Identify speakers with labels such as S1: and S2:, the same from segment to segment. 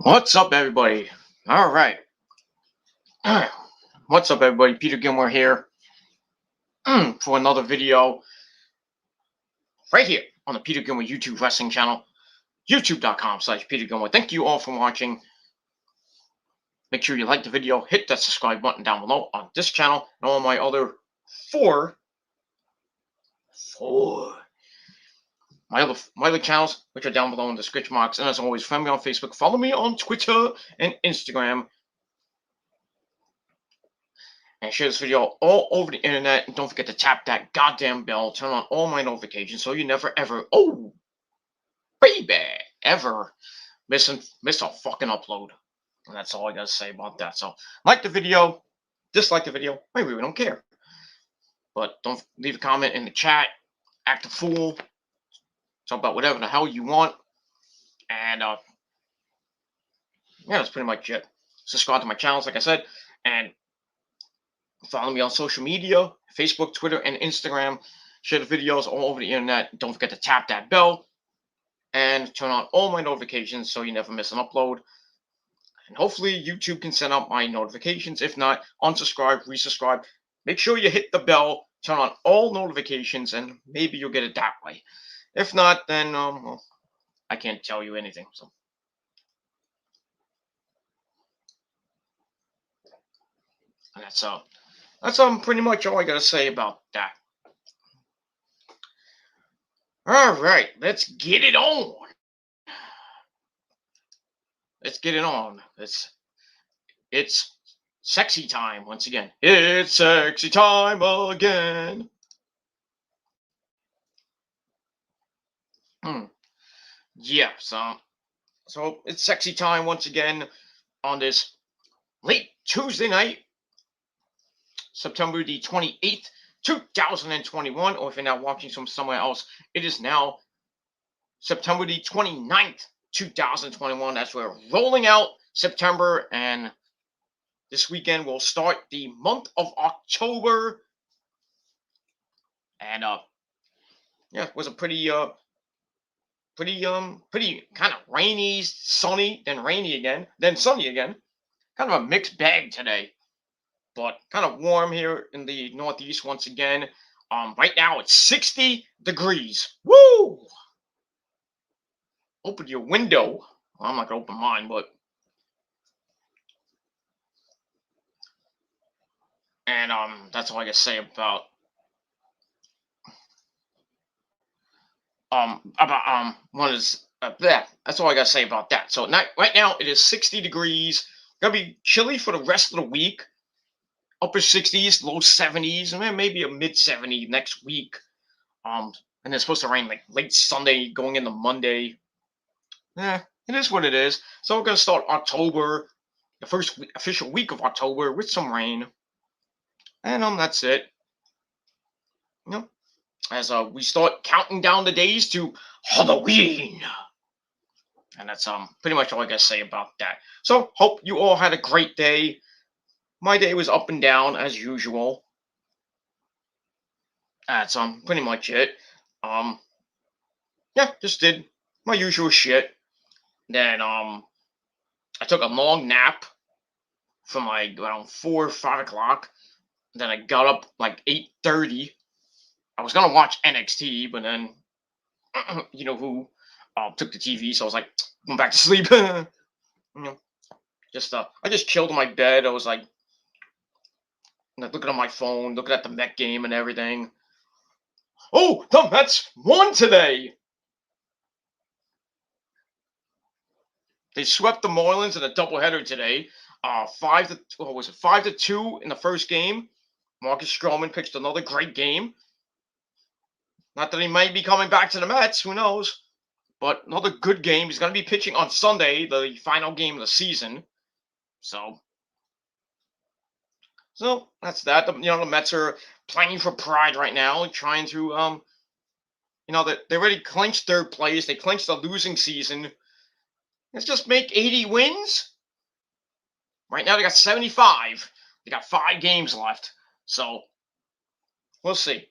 S1: What's up, everybody? All right. What's up, everybody? Peter Gilmore here for another video right here on the Peter Gilmore YouTube wrestling channel, youtube.com/Peter Gilmore. Thank you all for watching. Make sure you like the video, hit that subscribe button down below on this channel and all my other four my other channels, which are down below in the description box. And as always, friend me on Facebook, follow me on Twitter and Instagram, and share this video all over the internet. And don't forget to tap that goddamn bell, turn on all my notifications so you never ever, oh baby, ever miss a fucking upload. And that's all I gotta say about that. So like the video, dislike the video, I really don't care. But don't leave a comment in the chat, act a fool, talk about whatever the hell you want. And yeah, that's pretty much it. Subscribe to my channels, like I said, and follow me on social media, Facebook, Twitter, and Instagram. Share the videos all over the internet. Don't forget to tap that bell and turn on all my notifications so you never miss an upload. And hopefully YouTube can send out my notifications. If not, unsubscribe, resubscribe. Make sure you hit the bell, turn on all notifications, and maybe you'll get it that way. If not, then well, I can't tell you anything. So and that's pretty much all I gotta say about that. All right, let's get it on. Let's get it on. It's sexy time once again. It's sexy time again. Yeah, so it's sexy time once again on this late Tuesday night, September the 28th, 2021, or if you're now watching from somewhere else, it is now September the 29th, 2021. That's where we're rolling out September, and this weekend we'll start the month of October. And yeah, it was a pretty kind of rainy, sunny, then rainy again, then sunny again. Kind of a mixed bag today, but kind of warm here in the Northeast once again. Right now it's 60 degrees. Woo! Open your window. Well, I'm not gonna open mine, but and that's all I gotta say about one is that's all I gotta say about that. So right now it is 60 degrees. Gonna be chilly for the rest of the week. Upper 60s, low 70s, and then maybe a mid 70 next week. And it's supposed to rain like late Sunday going into Monday. It is what it is. So we're gonna start October, the first official week of October, with some rain, and that's it. You know, as we start counting down the days to Halloween. And that's pretty much all I gotta say about that. So hope you all had a great day. My day was up and down as usual. That's pretty much it. Yeah, just did my usual shit. Then I took a long nap from like around 4 or 5 o'clock. Then I got up like 8:30. I was gonna watch NXT, but then you know who took the TV, so I was like, went back to sleep. You know, I just chilled in my bed. I was like looking at my phone, looking at the Met game and everything. Oh, the Mets won today. They swept the Marlins in a doubleheader today. 5-2 in the first game. Marcus Stroman pitched another great game. Not that he might be coming back to the Mets, who knows? But another good game. He's going to be pitching on Sunday, the final game of the season. So that's that. The Mets are playing for pride right now, trying to they already clinched third place. They clinched the losing season. Let's just make 80 wins. Right now they got 75. They got 5 games left. So we'll see.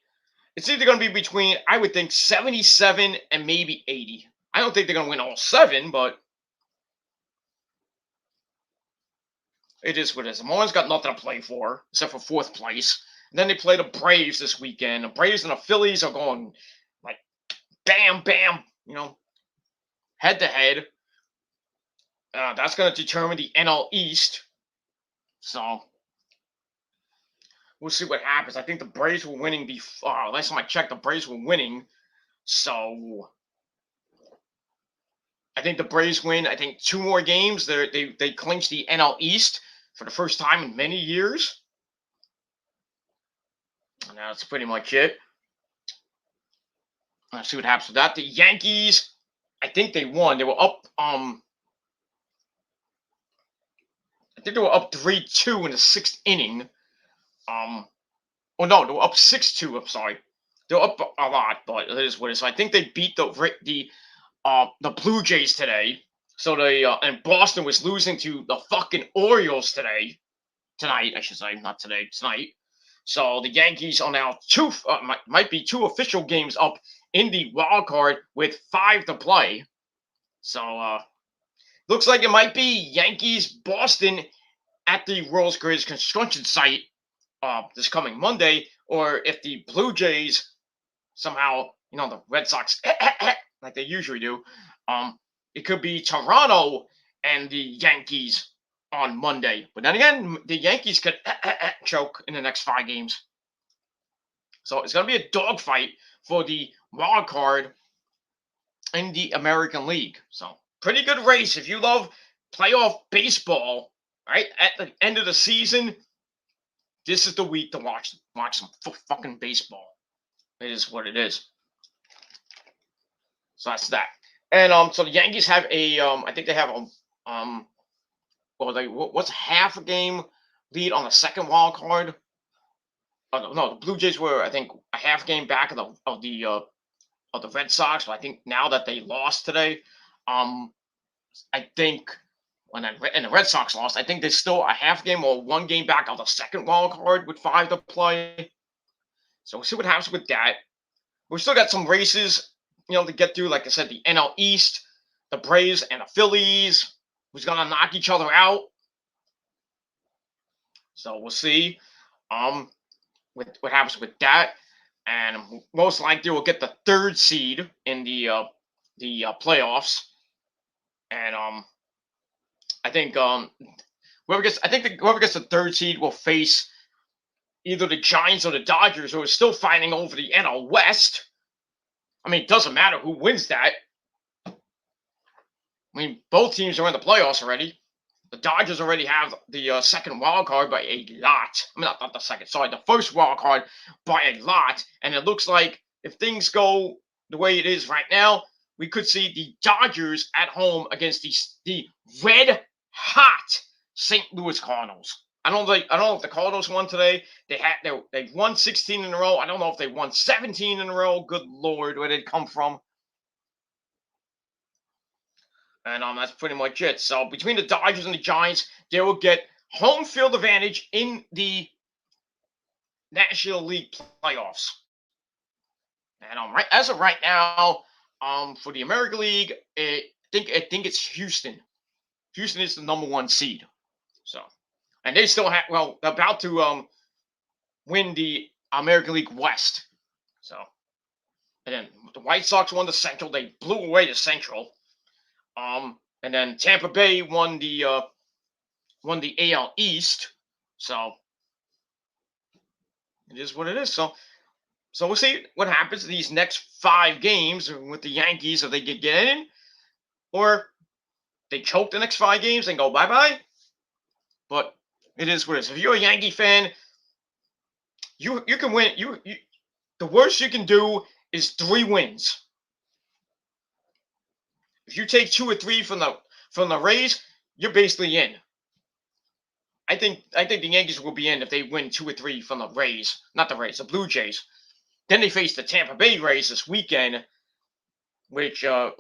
S1: It's either going to be between, I would think, 77 and maybe 80. I don't think they're going to win all 7, but It is what it is. The Marlins got nothing to play for except for fourth place. And then they play the Braves this weekend. The Braves and the Phillies are going like bam, bam, head to head. That's going to determine the NL East. So we'll see what happens. I think the Braves were winning before. Last time I checked, the Braves were winning. So I think the Braves win. I think 2 more games. They clinch the NL East for the first time in many years. And that's pretty much it. Let's see what happens with that. The Yankees, I think they won. They were up. I think they were up 3-2 in the 6th inning. Oh no, they were up 6-2. I'm sorry, they were up a lot, but it is what it is. So I think they beat the Blue Jays today. So they and Boston was losing to the fucking Orioles tonight, I should say, not today, tonight. So the Yankees are now might be 2 official games up in the wild card with 5 to play. So looks like it might be Yankees Boston at the world's greatest construction site this coming Monday, or if the Blue Jays somehow, the Red Sox like they usually do, it could be Toronto and the Yankees on Monday. But then again, the Yankees could choke in the next 5 games. So it's going to be a dogfight for the wild card in the American League. So pretty good race if you love playoff baseball. Right at the end of the season, this is the week to watch some fucking baseball. It is what it is. So that's that. And so the Yankees have I think they have what's half a game lead on the second wild card. Oh, no, the Blue Jays were, I think, a half game back of the Red Sox. But I think now that they lost today, I think and the Red Sox lost, I think they're still a half game or 1 game back of the second wild card with 5 to play. So we'll see what happens with that. We've still got some races, to get through. Like I said, the NL East, the Braves and the Phillies, who's gonna knock each other out. So we'll see. With what happens with that, and most likely we'll get the 3rd seed in the playoffs. And I think whoever gets the 3rd seed will face either the Giants or the Dodgers, who are still fighting over the NL West. I mean, it doesn't matter who wins that. I mean, both teams are in the playoffs already. The Dodgers already have the second wild card by a lot. I mean, not the second, sorry, the first wild card by a lot. And it looks like if things go the way it is right now, we could see the Dodgers at home against the red hot St. Louis Cardinals. I don't know if the Cardinals won today. They won 16 in a row. I don't know if they won 17 in a row. Good Lord, where did it come from? And that's pretty much it. So between the Dodgers and the Giants, they will get home field advantage in the National League playoffs. And right as of right now, for the American League, I think it's Houston. Houston is the number 1 seed. So, and they still have about to win the American League West. So, and then the White Sox won the Central. They blew away the Central. And then Tampa Bay won the AL East. So it is what it is. So we'll see what happens in these next 5 games with the Yankees, if they get in, or they choke the next 5 games and go bye-bye. But it is what it is. If you're a Yankee fan, you can win. You the worst you can do is 3 wins. If you take 2 or 3 from the Rays, you're basically in. I think the Yankees will be in if they win 2 or 3 from the Rays, not the Rays, the Blue Jays. Then they face the Tampa Bay Rays this weekend, which either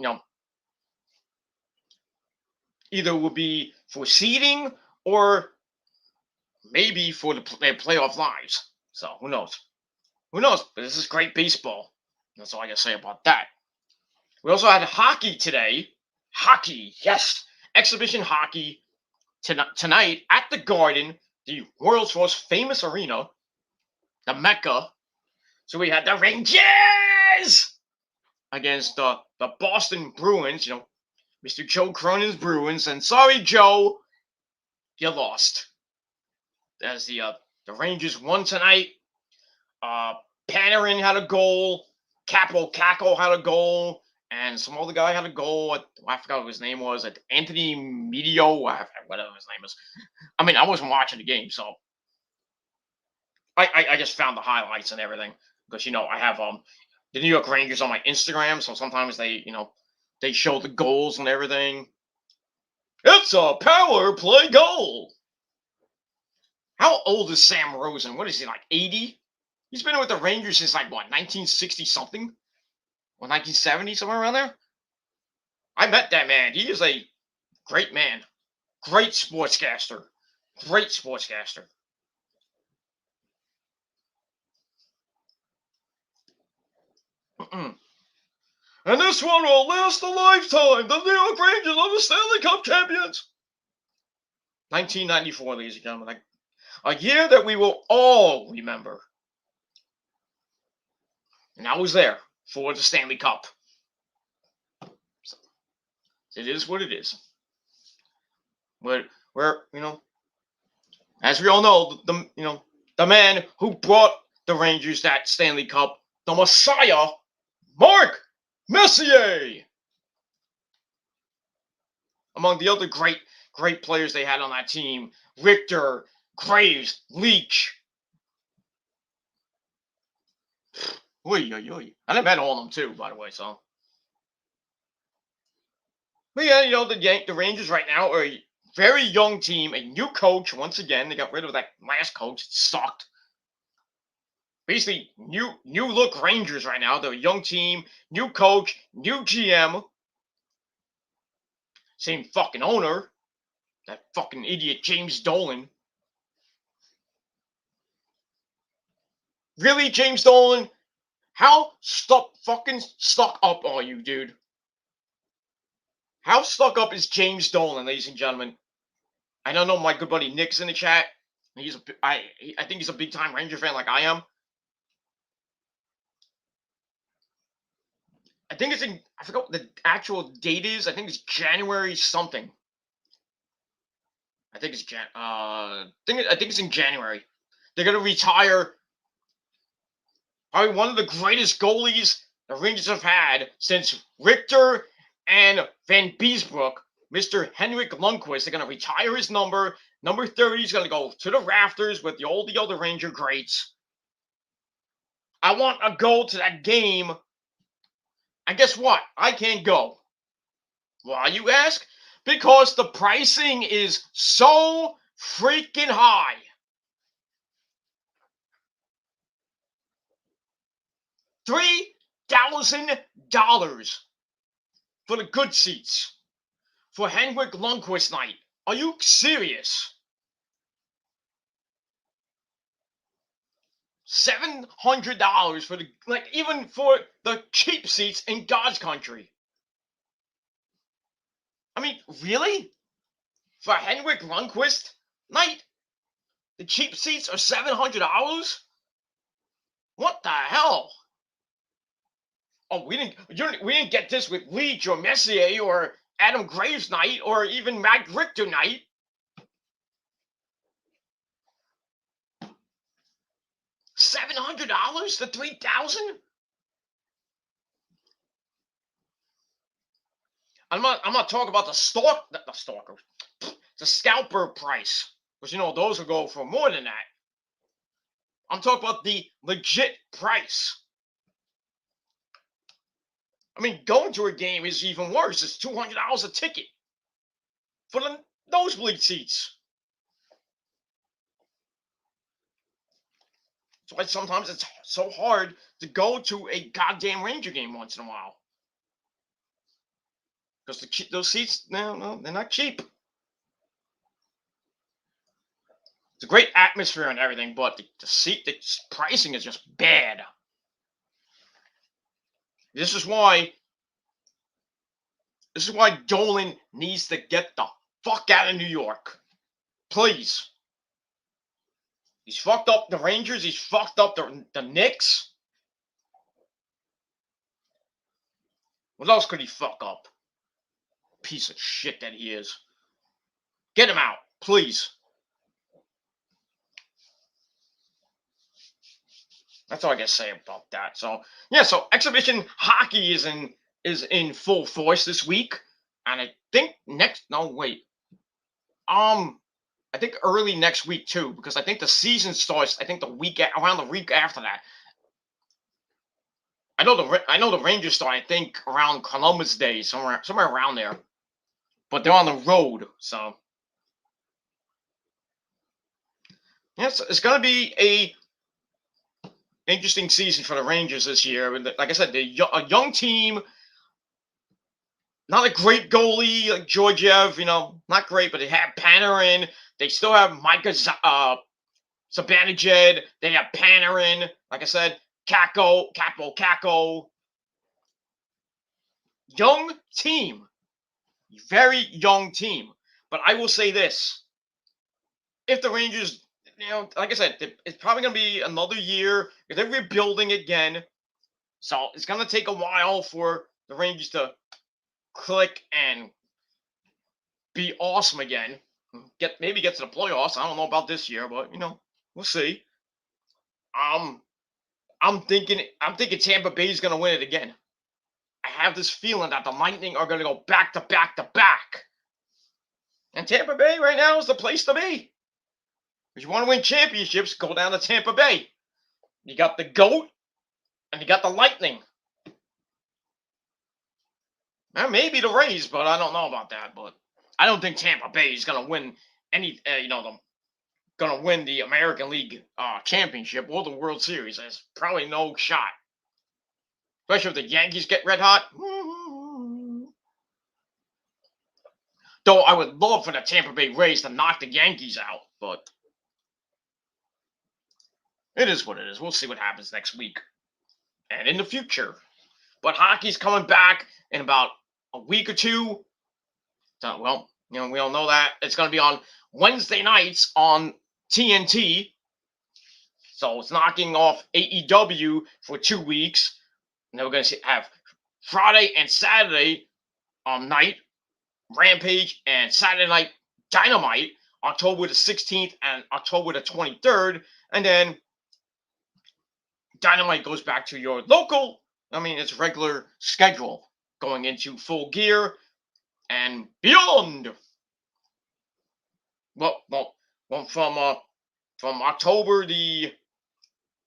S1: will be for seeding or maybe for their playoff lives. So who knows? Who knows? But this is great baseball. That's all I gotta say about that. We also had hockey today. Hockey, yes, exhibition hockey. tonight at the Garden, the world's most famous arena, the Mecca. So we had the Rangers against the Boston Bruins. Mr. Joe Cronin's Bruins, and sorry, Joe, you lost. As the Rangers won tonight. Panarin had a goal. Capo Caco had a goal. And some other guy had a goal. I forgot what his name was. Anthony Medio, whatever his name is. I mean, I wasn't watching the game, so I just found the highlights and everything because I have the New York Rangers on my Instagram, so sometimes they show the goals and everything. It's a power play goal. How old is Sam Rosen? What is he, like 80? He's been with the Rangers since, like, what, 1960 something? Or 1970, somewhere around there? I met that man. He is a great man. Great sportscaster. Great sportscaster. And this one will last a lifetime. The New York Rangers are the Stanley Cup champions. 1994, ladies and gentlemen. A year that we will all remember. And I was there for the Stanley Cup. So, it is what it is. But as we all know, the man who brought the Rangers that Stanley Cup, the Messiah, Mark Messier. Among the other great players they had on that team, Richter, Graves, Leach. Oy, oy, oy. And I met all of them too, by the way. So, but yeah, the Rangers right now are a very young team, a new coach. Once again, they got rid of that last coach. It sucked. Basically, new look Rangers right now. They're a young team, new coach, new GM, same fucking owner, that fucking idiot James Dolan. Really, James Dolan? How fucking stuck up are you, dude? How stuck up is James Dolan, ladies and gentlemen? I don't know. My good buddy Nick's in the chat. I think he's a big time Ranger fan like I am. I think it's I forgot what the actual date is. I think it's January something. I think it's I think it's in January. They're gonna retire probably one of the greatest goalies the Rangers have had since Richter and Van Beesbrook, Mr. Henrik Lundqvist. They're gonna retire his number. Number 30 is gonna go to the rafters with all the other Ranger greats. I want to go to that game. And guess what? I can't go. Why, you ask? Because the pricing is so freaking high. $3,000 for the good seats for Henrik Lundqvist night. Are you serious? $700 for even for the cheap seats in God's country. I mean, really? For Henrik Lundqvist night, the cheap seats are $700? What the hell? Oh, we didn't get this with Leach or Messier or Adam Graves night or even Matt Richter night. $700 to $3,000? I'm not talking about the scalper price, because those will go for more than that. I'm talking about the legit price. I mean, going to a game is even worse. It's $200 a ticket for the nosebleed seats. That's why sometimes it's so hard to go to a goddamn Ranger game once in a while. Because those seats, no, they're not cheap. It's a great atmosphere and everything, but the pricing is just bad. This is why Dolan needs to get the fuck out of New York. Please. He's fucked up the Rangers. He's fucked up the Knicks. What else could he fuck up? Piece of shit that he is. Get him out, please. That's all I gotta say about that. So yeah, so exhibition hockey is in full force this week, and I think I think early next week too, because I think the season starts. I think around the week after that. I know the Rangers start. I think around Columbus Day, somewhere around there. But they're on the road, so yes, it's gonna be a interesting season for the Rangers this year. Like I said, a young team, not a great goalie like Georgiev, not great, but they have Panarin. They still have Micah Zibanejad. They have Panarin. Like I said, Capo. Young team. Very young team. But I will say this. If the Rangers, like I said, it's probably going to be another year. They're rebuilding again. So it's going to take a while for the Rangers to click and be awesome again. Maybe get to the playoffs. I don't know about this year, but we'll see. I'm thinking Tampa Bay is going to win it again. I have this feeling that the Lightning are going to go back to back to back. And Tampa Bay right now is the place to be. If you want to win championships, go down to Tampa Bay. You got the GOAT, and you got the Lightning. Now, maybe the Rays, but I don't know about that. But I don't think Tampa Bay is going to win going to win the American League championship or the World Series. There's probably no shot. Especially if the Yankees get red hot. Though I would love for the Tampa Bay Rays to knock the Yankees out, but it is what it is. We'll see what happens next week and in the future. But hockey's coming back in about a week or two. So, well, we all know that. It's going to be on Wednesday nights on TNT. So it's knocking off AEW for 2 weeks. And then we're going to have Friday and Saturday night Rampage and Saturday Night Dynamite, October the 16th and October the 23rd. And then Dynamite goes back to your local, its regular schedule going into Full Gear and beyond. Well, from October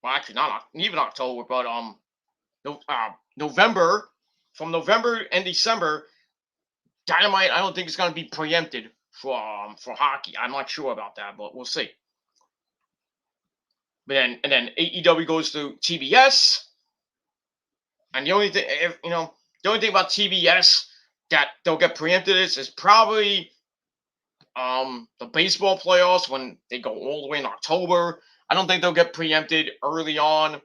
S1: actually not even October, but November, from November and December, Dynamite I don't think it's going to be preempted for hockey. I'm not sure about that, but we'll see. But then AEW goes to TBS, and the only thing about TBS that they'll get preempted is probably the baseball playoffs when they go all the way in October. I don't think they'll get preempted early on,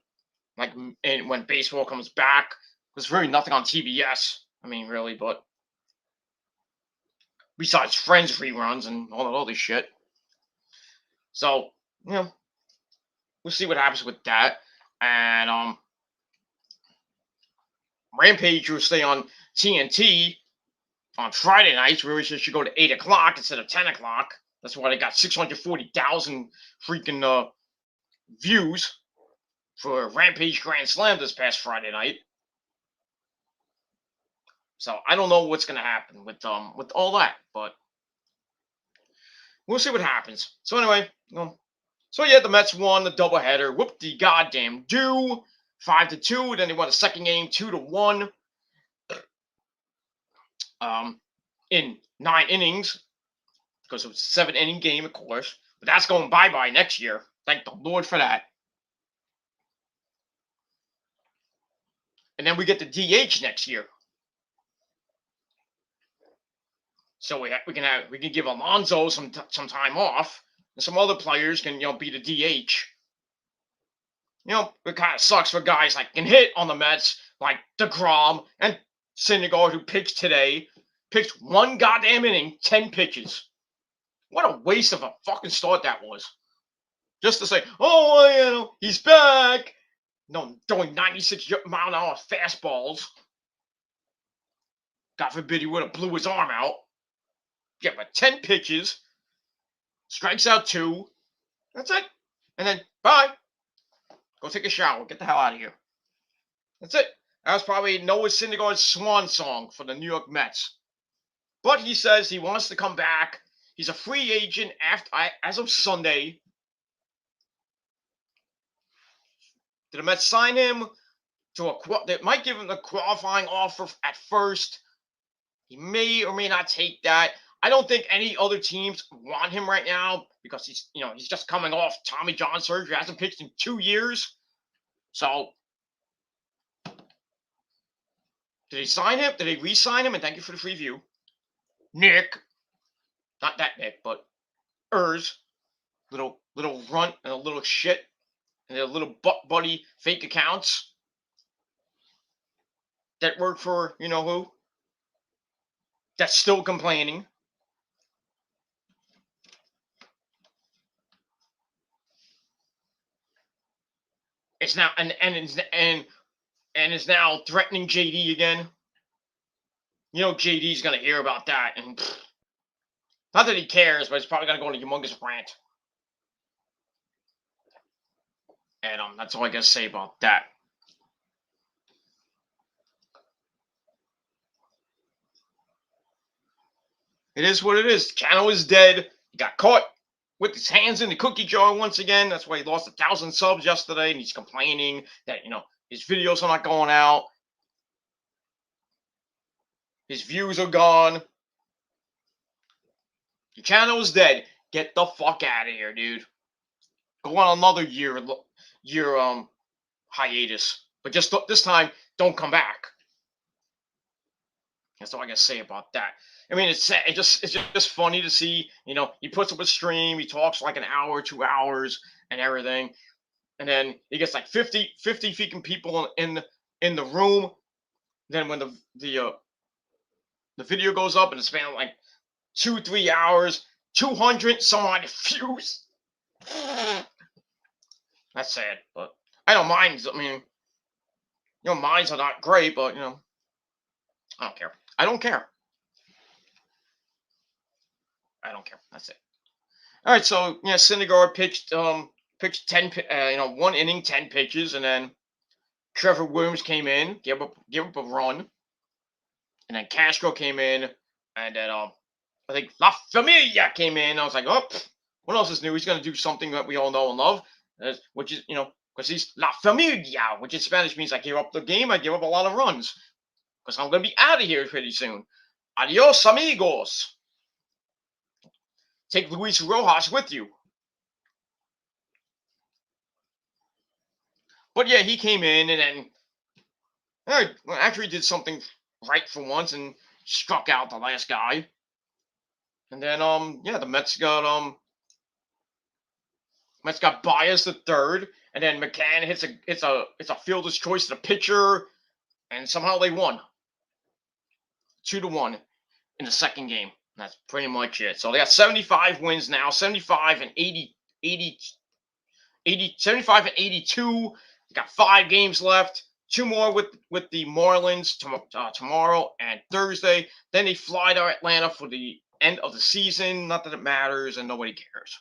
S1: when baseball comes back. There's really nothing on TBS. Really, but besides Friends reruns and all that other shit. So, we'll see what happens with that. And Rampage will stay on TNT on Friday nights, where it should go to 8 o'clock instead of 10 o'clock. That's why they got 640,000 freaking views for Rampage Grand Slam this past Friday night. So I don't know what's going to happen with all that, but we'll see what happens. So anyway, the Mets won the doubleheader. Whoop-de-goddamn do. 5-2. Then they won the second game 2-1. In 9 innings, because it was a 7-inning game, of course. But that's going bye-bye next year. Thank the Lord for that. And then we get the DH next year. So we can give Alonso some time off, and some other players can be the DH. It kind of sucks for guys like can hit on the Mets, like DeGrom and Syndergaard, who pitched today. Pitched one goddamn inning, 10 pitches. What a waste of a fucking start that was. Just to say, oh, he's back. No, throwing 96-mile-an-hour fastballs. God forbid he would have blew his arm out. Yeah, but 10 pitches. Strikes out 2. That's it. And then, bye. Go take a shower. Get the hell out of here. That's it. That was probably Noah Syndergaard's swan song for the New York Mets. But he says he wants to come back. He's a free agent as of Sunday. Did the Mets sign him they might give him the qualifying offer at first. He may or may not take that. I don't think any other teams want him right now because he's just coming off Tommy John surgery. Hasn't pitched in 2 years. So, did they sign him? Did they re-sign him? And thank you for the free view. Nick. Not that Nick, but little runt and a little shit. And their little butt buddy fake accounts that work for who. That's still complaining. It's now and is now threatening JD again. JD's gonna hear about that, and not that he cares, but he's probably gonna go on a humongous rant. And that's all I gotta say about that. It is what it is. The channel is dead. He got caught with his hands in the cookie jar once again. That's why he lost 1,000 subs yesterday, and he's complaining that his videos are not going out. His views are gone. Your channel is dead. Get the fuck out of here, dude. Go on another year hiatus, but just this time, don't come back. That's all I gotta say about that. I mean, it's just funny to see. He puts up a stream, he talks like an hour, 2 hours, and everything, and then he gets like 50 freaking people in the room. Then when the video goes up and it's span like 2-3 hours, 200 some odd views. That's sad, but I don't mind. I mean, minds are not great, but I don't care. I don't care. I don't care. That's it. All right, so Syndergaard pitched 10 1 inning, 10 pitches, and then Trevor Williams came in, gave up a run, and then Castro came in, and then I think La Familia came in. I was like, oh, what else is new? He's gonna do something that we all know and love, which is because he's La Familia, which in Spanish means I give up the game, I give up a lot of runs, because I'm gonna be out of here pretty soon. Adios, amigos. Take Luis Rojas with you. But yeah, he came in and then actually did something right for once and struck out the last guy. And then the Mets got Baez the third, and then McCann hits a fielder's choice to the pitcher, and somehow they won 2-1 in the second game. That's pretty much it. So they got 75 wins now, 75 and 75 and 82. They got 5 games left. 2 more with the Marlins tomorrow and Thursday. Then they fly to Atlanta for the end of the season. Not that it matters, and nobody cares.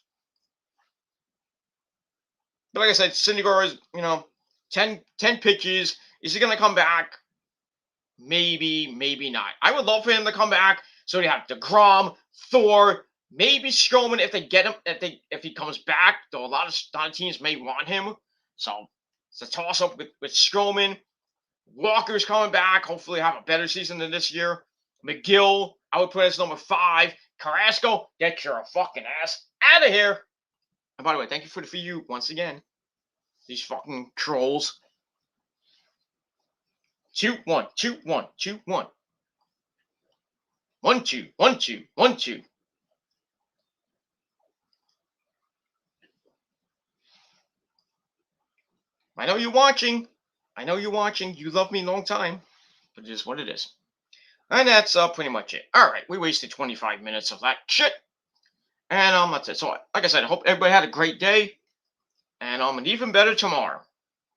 S1: But like I said, Syndergaard is 10 pitches. Is he going to come back? Maybe, maybe not. I would love for him to come back. So you have DeGrom, Thor, maybe Stroman if they get him. If he comes back, though a lot of teams may want him. So it's a toss up with Stroman. Walker's coming back. Hopefully have a better season than this year. McGill, I would put as number 5. Carrasco, get your fucking ass out of here. And by the way, thank you for the view once again. These fucking trolls. 2-1, 2-1, 2-1. 1-2, 1-2, 1-2. I know you're watching. I know you're watching. You love me a long time. But it is what it is. And that's pretty much it. All right, we wasted 25 minutes of that shit. And that's it. So, like I said, I hope everybody had a great day, and an even better tomorrow.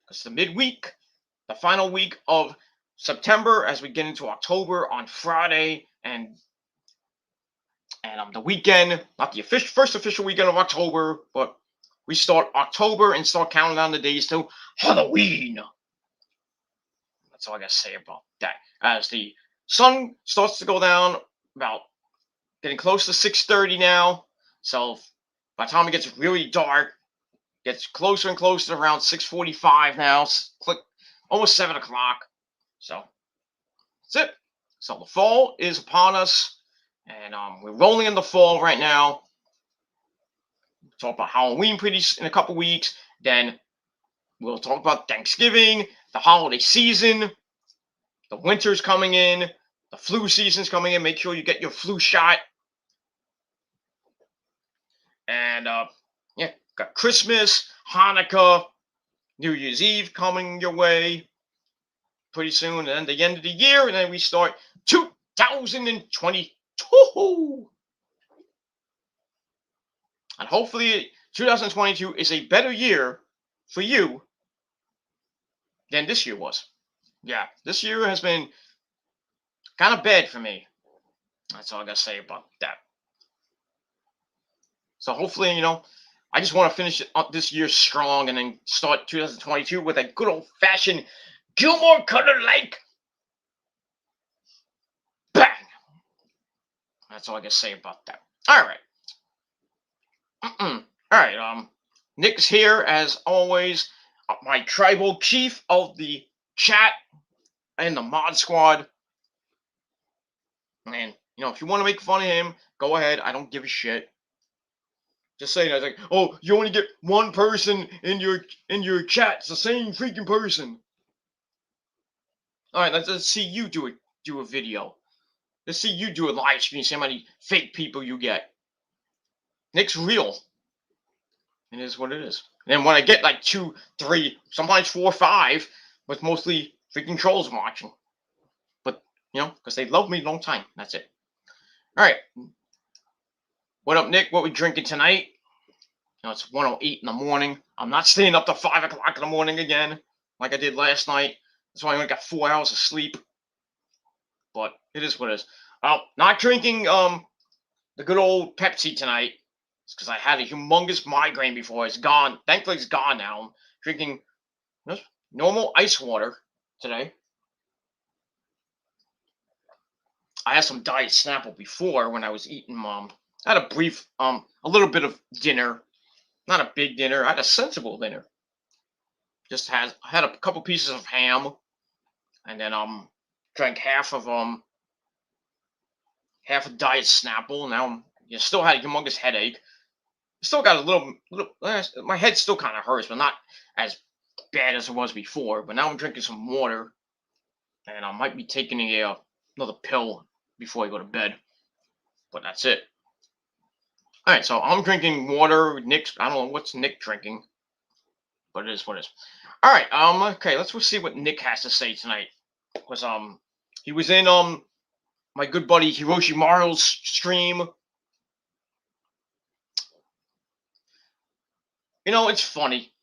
S1: It's the midweek, the final week of September as we get into October on Friday, and the weekend, not the first official weekend of October, but we start October and start counting down the days to Halloween. That's all I got to say about that. As the sun starts to go down, about getting close to 6:30 now. So by the time it gets really dark, gets closer and closer to around 6:45 now. Click almost 7 o'clock. So that's it. So the fall is upon us, and we're rolling in the fall right now. We'll talk about Halloween in a couple weeks. Then we'll talk about Thanksgiving, the holiday season, the winter's coming in, the flu season's coming in. Make sure you get your flu shot. And yeah, got Christmas, Hanukkah, New Year's Eve coming your way pretty soon, and then the end of the year, and then we start 2022. And hopefully 2022 is a better year for you than this year was. Yeah, this year has been kind of bad for me. That's all I got to say about that. So hopefully, I just want to finish up this year strong and then start 2022 with a good old fashioned Gilmore Cutter like bang. That's all I got to say about that. All right. All right. Nick's here as always, my tribal chief of the chat and the mod squad. And if you want to make fun of him, go ahead. I don't give a shit. Just saying, I was like, oh, you only get one person in your chat. It's the same freaking person. All right, let's see you do a video. Let's see you do a live stream. See how many fake people you get. Nick's real. It is what it is. And when I get like 2, 3, sometimes 4, 5, with mostly freaking trolls watching. But because they love me a long time. That's it. All right. What up, Nick? What we drinking tonight? It's 1:08 in the morning. I'm not staying up to 5 o'clock in the morning again, like I did last night. That's why I only got 4 hours of sleep. But it is what it is. Not drinking the good old Pepsi tonight. It's because I had a humongous migraine before. It's gone. Thankfully, it's gone now. I'm drinking normal ice water today. I had some Diet Snapple before when I was eating. I had a brief, a little bit of dinner. Not a big dinner. I had a sensible dinner. Just had a couple pieces of ham, and then drank half of Diet Snapple. Now still had a humongous headache. Still got a little. My head still kind of hurts, but not as bad as it was before. But now I'm drinking some water, and I might be taking another pill before I go to bed. But that's it. All right, so I'm drinking water. I don't know what's Nick drinking, but it is what it is. All right, okay, let's see what Nick has to say tonight. Because he was in my good buddy Hiroshi Mario's stream. It's funny.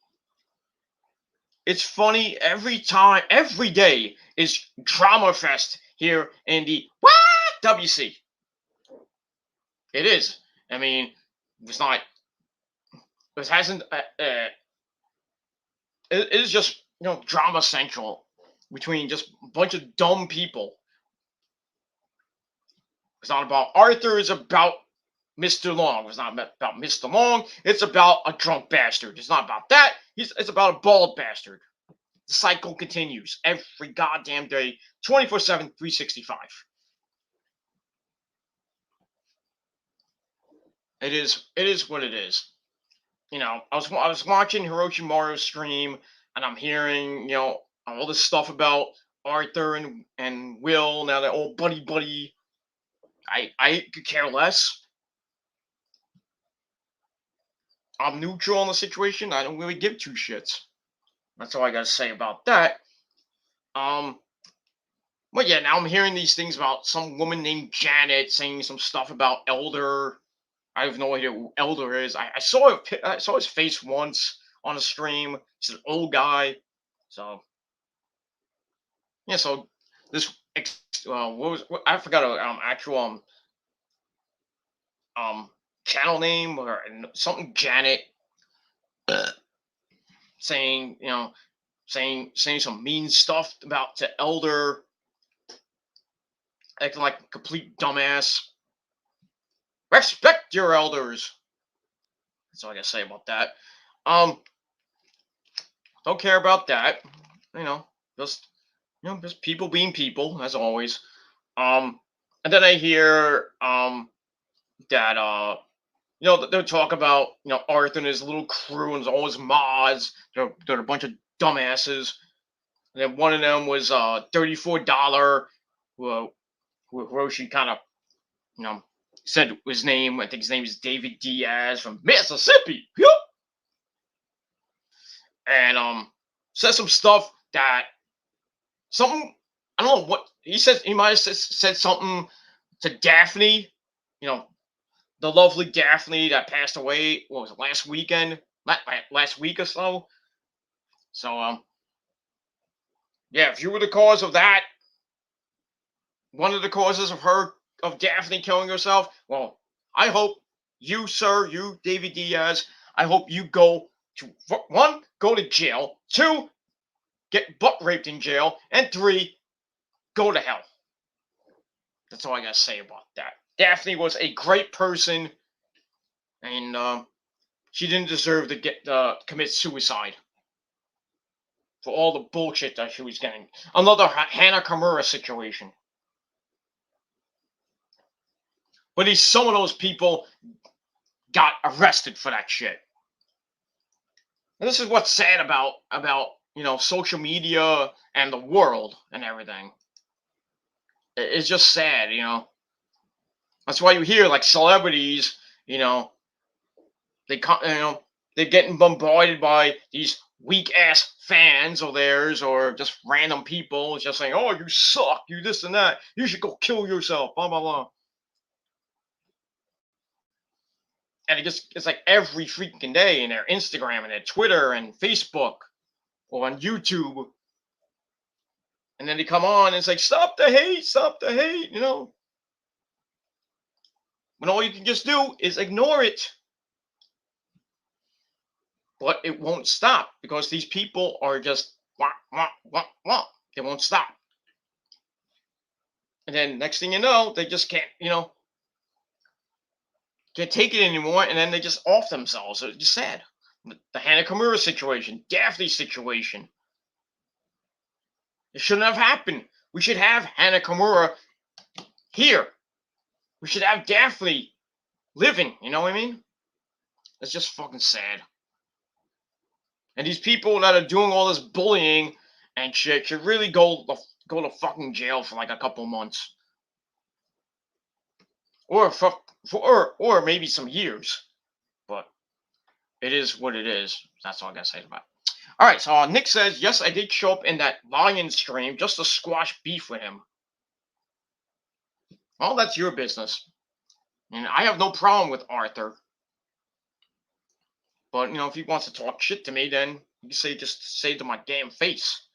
S1: It's funny every day is Drama Fest here in the WC. It is. I mean, it's not. It hasn't. It is just drama central between just a bunch of dumb people. It's not about Arthur. It's about Mr. Long. It's not about Mr. Long. It's about a drunk bastard. It's not about that. It's about a bald bastard. The cycle continues every goddamn day, 24/7, 365. It is what it is. I was watching Hiroshi Mario's stream, and I'm hearing all this stuff about Arthur and Will. Now they're all buddy. I could care less. I'm neutral on the situation. I don't really give two shits. That's all I gotta say about that. But yeah, now I'm hearing these things about some woman named Janet saying some stuff about Elder. I have no idea who Elder is. I saw his face once on a stream. He's an old guy. So yeah. So this I forgot a actual um channel name or something Janet saying saying some mean stuff about the Elder, acting like a complete dumbass. Respect your elders. That's all I gotta say about that. Um, don't care about that. You know, just just people being people as always. Um, and then I hear that they'll talk about Arthur and his little crew and all his mods. They're a bunch of dumbasses. And then one of them was $34, who Hiroshi kind of you know said his name. I think his name is David Diaz from Mississippi. Yup. And said some stuff that something I don't know what he said. He might have said something to Daphne, you know, the lovely Daphne that passed away. What was it, last weekend? Last week or so. So yeah, if you were the cause of that, one of the causes of Daphne killing herself, well, I hope you, sir, you David Diaz, I hope you go to one, go to jail, two, get butt raped in jail, and three, go to hell. That's all I gotta say about that. Daphne was a great person, and she didn't deserve to commit suicide for all the bullshit that she was getting. Another Hana Kimura situation. But some of those people got arrested for that shit. And this is what's sad about social media and the world and everything. It's just sad, That's why you hear like celebrities, they they're getting bombarded by these weak ass fans of theirs or just random people just saying, "Oh, you suck, you this and that, you should go kill yourself," blah blah blah. And it's like every freaking day in their Instagram and their Twitter and Facebook or on YouTube. And then they come on and it's like, stop the hate, When all you can just do is ignore it. But it won't stop because these people are just wah, wah, wah, wah. They won't stop. And then next thing you know, they just can't take it anymore, and then they just off themselves. It's just sad. The Hana Kimura situation, Daphne situation. It shouldn't have happened. We should have Hana Kimura here. We should have Daphne living. You know what I mean? It's just fucking sad. And these people that are doing all this bullying and shit should really go to fucking jail for like a couple months, or maybe some years. But it is what it is. That's all I gotta say about it. All right. So Nick says, yes, I did show up in that Lion stream just to squash beef with him. Well, that's your business. And I have no problem with Arthur. But if he wants to talk shit to me, then you can just say to my damn face.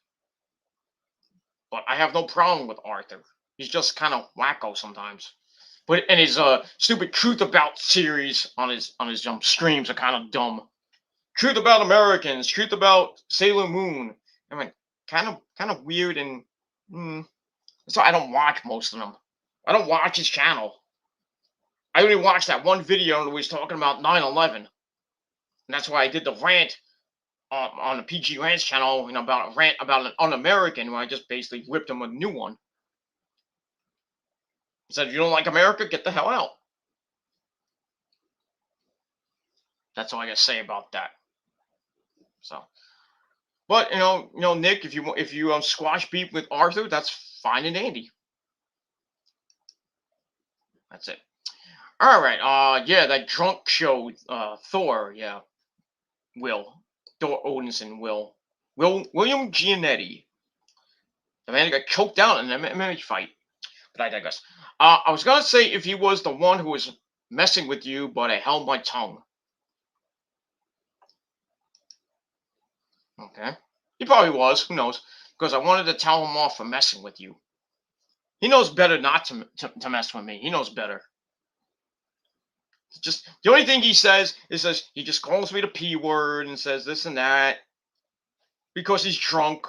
S1: But I have no problem with Arthur. He's just kind of wacko sometimes. But and his stupid Truth About series on his streams are kind of dumb. Truth About Americans, Truth About Sailor Moon. I mean, kind of weird and so I don't watch most of them. I don't watch his channel. I only watched that one video where he's talking about 9/11. And that's why I did the rant on the PG Rants channel, about a rant about an un-American, where I just basically whipped him a new one. He said, if you don't like America, get the hell out. That's all I gotta say about that. So, but Nick, if you squash beef with Arthur, that's fine and dandy. That's it. All right. Yeah, that drunk show, Thor. Yeah, Thor Odinson. William Giannetti. The man got choked out in an MMA fight. But I digress. I was gonna say if he was the one who was messing with you, but I held my tongue. Okay. He probably was. Who knows? Because I wanted to tell him off for messing with you. He knows better not to mess with me. He knows better. Just the only thing he says is he just calls me the P word and says this and that because he's drunk.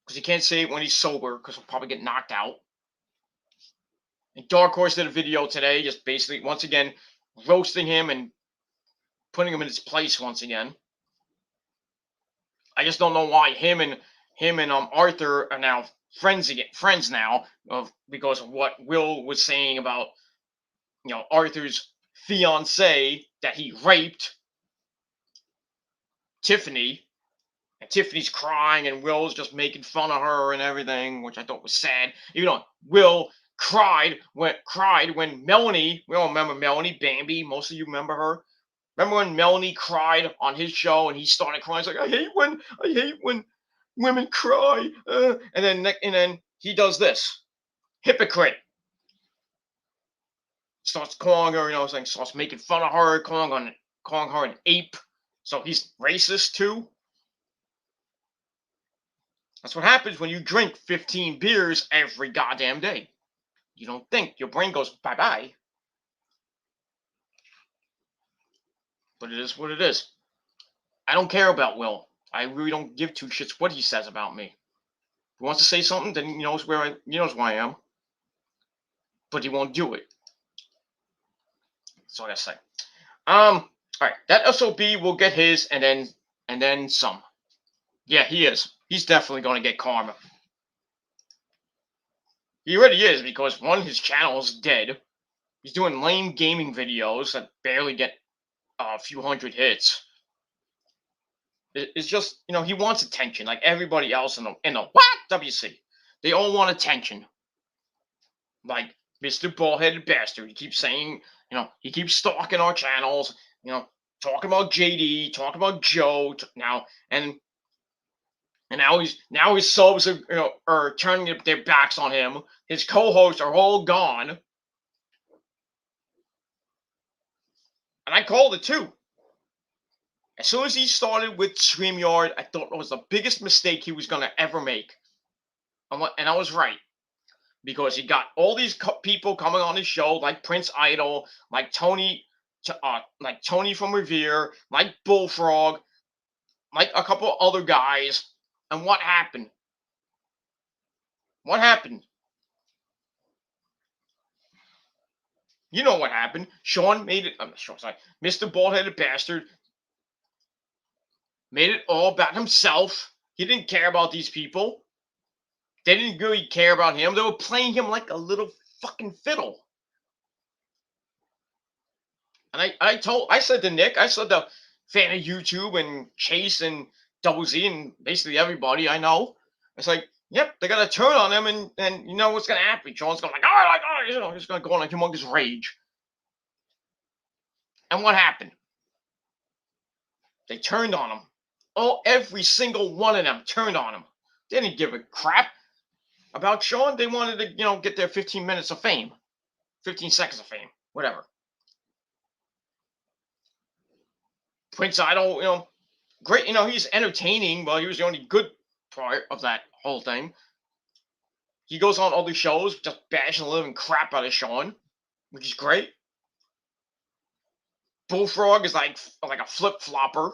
S1: Because he can't say it when he's sober because he'll probably get knocked out. And Dark Horse did a video today, just basically once again roasting him and putting him in his place once again. I just don't know why him and Arthur are now friends now because of what Will was saying about Arthur's fiance that he raped Tiffany, and Tiffany's crying and Will's just making fun of her and everything, which I thought was sad. Even though Will cried when Melanie, we all remember Melanie Bambi, most of you remember her. Remember when Melanie cried on his show and he started crying? He's like, I hate when women cry. And then he does this. Hypocrite. Starts calling her, starts making fun of her, calling her an ape. So he's racist too. That's what happens when you drink 15 beers every goddamn day. You don't think. Your brain goes bye-bye. But it is what it is. I don't care about Will. I really don't give two shits what he says about me. If he wants to say something, then he knows where I am. But he won't do it. That's all I gotta say. All right, that SOB will get his, and then some. Yeah, he is. He's definitely gonna get karma. He already is because one, his channel is dead. He's doing lame gaming videos that barely get a few hundred hits. It's just he wants attention like everybody else in the what WC. They all want attention. Like Mr. Bald-headed Bastard. He keeps saying, he keeps stalking our channels, talking about JD, talking about Joe now, and now his subs are turning their backs on him. His co-hosts are all gone. And I called it too. As soon as he started with StreamYard, I thought it was the biggest mistake he was going to ever make. And I was right. Because he got all these people coming on his show, like Prince Idol, like Tony from Revere, like Bullfrog, like a couple other guys. And what happened? What happened? You know what happened. Sean made it. Mr. Bald-headed Bastard made it all about himself. He didn't care about these people. They didn't really care about him. They were playing him like a little fucking fiddle. And I said to Nick, I said to fan of YouTube and Chase and Double Z and basically everybody I know, it's like, yep, they got to turn on him and you know what's going to happen. Sean's going he's going to go on a humongous rage. And what happened? They turned on him. Every single one of them turned on him. They didn't give a crap about Sean. They wanted to, get their 15 minutes of fame, 15 seconds of fame, whatever. Prince Idol, great. He's entertaining, but he was the only good part of that whole thing. He goes on other shows, just bashing the living crap out of Sean, which is great. Bullfrog is like a flip flopper.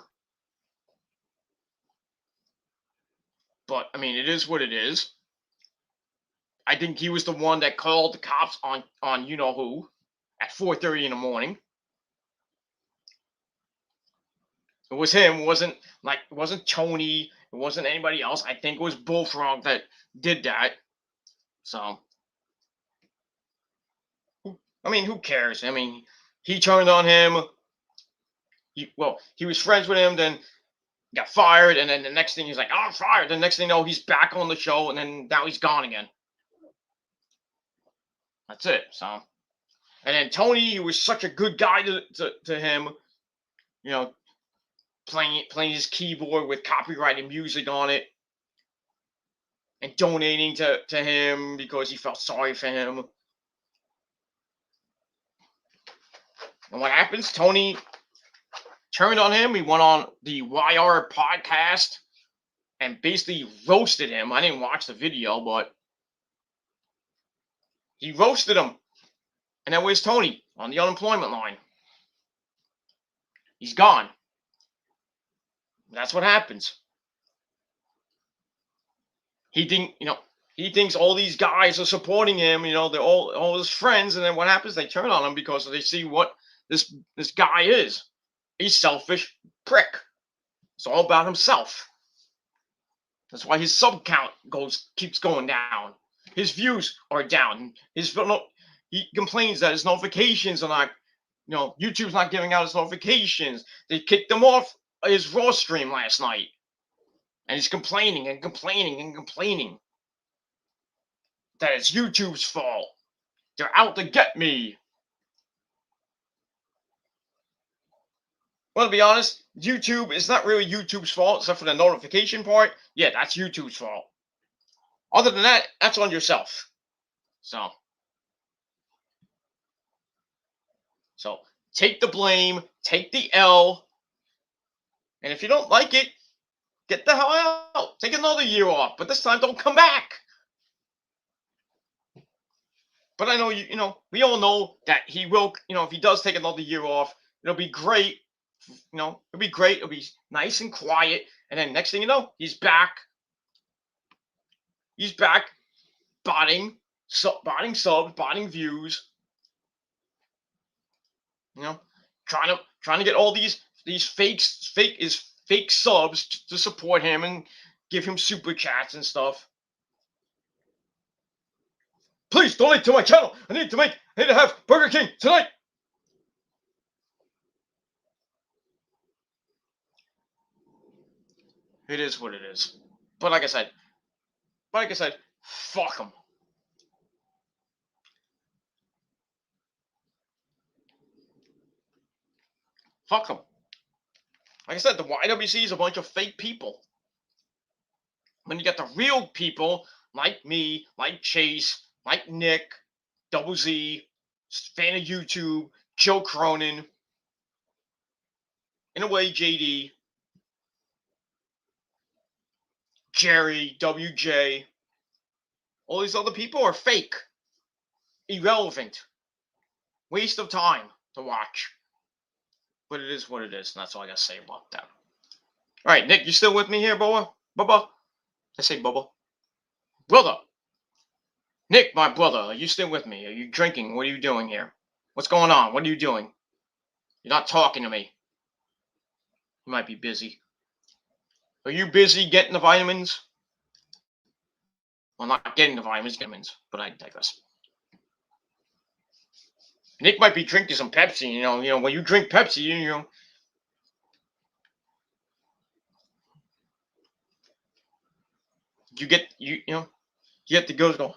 S1: But I mean, it is what it is. I think he was the one that called the cops on you know who at 4:30 in the morning. It was him. It wasn't Tony. It wasn't anybody else. I think it was Bullfrog that did that. So, I mean, who cares? I mean, he turned on him. He was friends with him, then got fired, and then the next thing he's like, "Oh, I'm fired." The next thing you know, he's back on the show, and then now he's gone again. That's it. So, and then Tony, he was such a good guy to him, playing his keyboard with copyrighted music on it, and donating to him because he felt sorry for him. And what happens? Tony turned on him. He went on the YR podcast and basically roasted him. I didn't watch the video, but he roasted him. And then where's Tony? On the unemployment line. He's gone. That's what happens. He thinks all these guys are supporting him. They're all his friends, and then what happens? They turn on him because they see what this guy is. He's selfish prick. It's all about himself. That's why his sub count keeps going down. His views are down. He complains that his notifications are not, YouTube's not giving out his notifications. They kicked him off his Raw stream last night. And he's complaining and complaining and complaining that it's YouTube's fault. They're out to get me. Well, to be honest, YouTube is not really YouTube's fault, except for the notification part. Yeah, that's YouTube's fault. Other than that, that's on yourself. So take the blame, take the L, and if you don't like it, get the hell out. Take another year off, but this time don't come back. But I know we all know that he will. If he does take another year off, it'll be great. It'll be great. It'll be nice and quiet, and then next thing you know, he's back. He's back, botting subs, botting views. Trying to get all these fake subs to support him and give him super chats and stuff. Please donate to my channel. I need to have Burger King tonight. It is what it is. But like I said, fuck him. Fuck him. Like I said, the YWC is a bunch of fake people. When you get the real people like me, like Chase, like Nick, Double Z, fan of YouTube, Joe Cronin, in a way, JD, Jerry, WJ, all these other people are fake, irrelevant, waste of time to watch. But it is what it is, and that's all I gotta say about that. All right, Nick, you still with me here, Bubba? Bubba? I say Bubba. Brother. Nick, my brother, are you still with me? Are you drinking? What are you doing here? What's going on? What are you doing? You're not talking to me. You might be busy. Are you busy getting the vitamins? Well, not getting the vitamins, but I digress. Nick might be drinking some Pepsi. When you drink Pepsi, you get you get the go.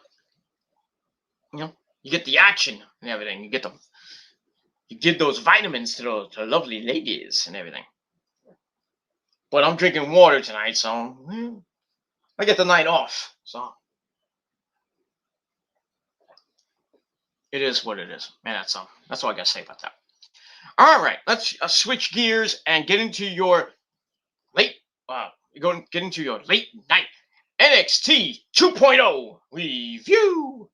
S1: You get the action and everything. You give those vitamins to the lovely ladies and everything. But I'm drinking water tonight, so I get the night off. So it is what it is, man. That's all I gotta say about that. All right, let's switch gears and get into your late night NXT 2.0 review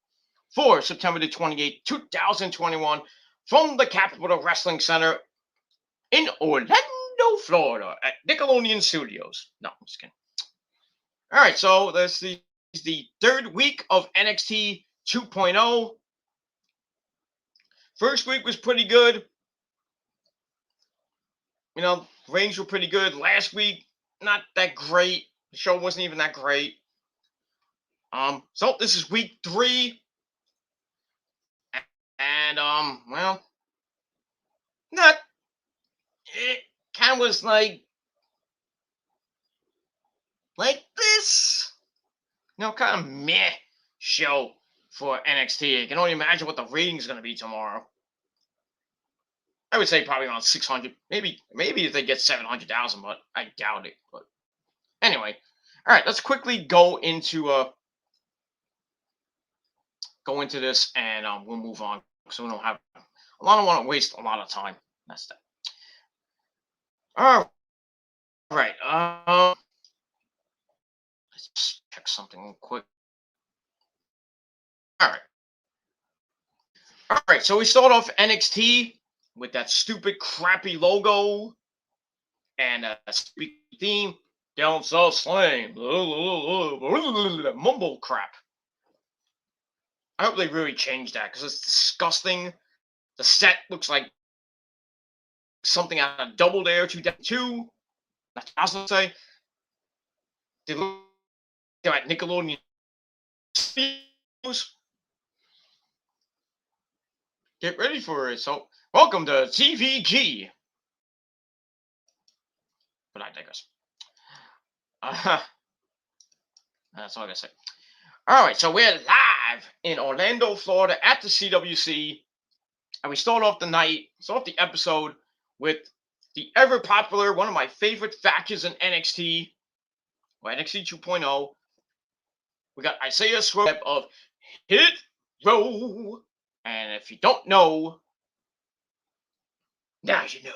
S1: for September the 28th, 2021, from the Capitol Wrestling Center in Orlando, Florida, at Nickelodeon Studios. No, I'm just kidding. All right, so this is the third week of NXT 2.0. First week was pretty good. Ratings were pretty good. Last week, not that great. The show wasn't even that great. So this is week 3. And, it kind of was like this. Kind of meh show for NXT. I can only imagine what the rating's going to be tomorrow. I would say probably around 600. Maybe if they get 700,000, but I doubt it. But anyway, all right, let's quickly go into this, and we'll move on, so we don't have I don't want to waste a lot of time. That's that. All right. Let's just check something real quick. All right. All right. So we start off NXT with that stupid, crappy logo and a stupid theme. Down South Slam. Mumble crap. I hope they really change that because it's disgusting. The set looks like something out of Double Dare 2002. That's what I was going to say. They look like Nickelodeon. Get ready for it. So, welcome to TVG. But I digress. That's all I gotta say. All right, so we're live in Orlando, Florida, at the CWC, and we start off the episode with the ever popular, one of my favorite factions in NXT, or NXT 2.0. We got Isaiah Swerve of Hit Row, and if you don't know, now you know.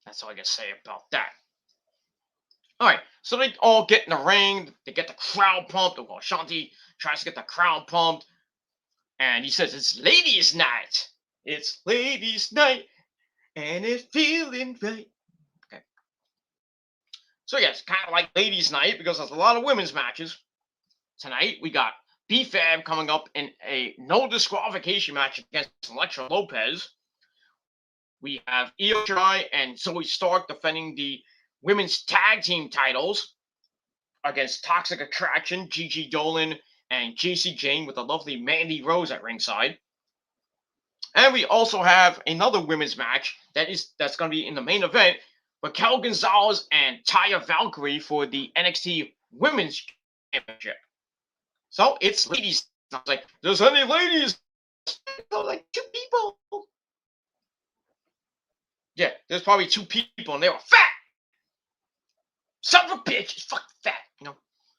S1: That's all I gotta say about that. All right, so they all get in the ring. They get the crowd pumped. Well, Shanti tries to get the crowd pumped, and he says it's ladies' night. It's ladies' night, and it's feeling right. Okay. So yeah, it's kind of like ladies' night because there's a lot of women's matches. Tonight we got B-Fab coming up in a no disqualification match against Elektra Lopez. We have Io Shirai and Zoe Stark defending the women's tag team titles against Toxic Attraction, Gigi Dolan, and JC Jane with the lovely Mandy Rose at ringside. And we also have another women's match that's going to be in the main event, Raquel Gonzalez and Taya Valkyrie for the NXT Women's Championship. So it's ladies. I was like, there's any ladies? Like 2 people. Yeah, there's probably 2 people, and they were fat. Son of a bitch, it's fucking fat.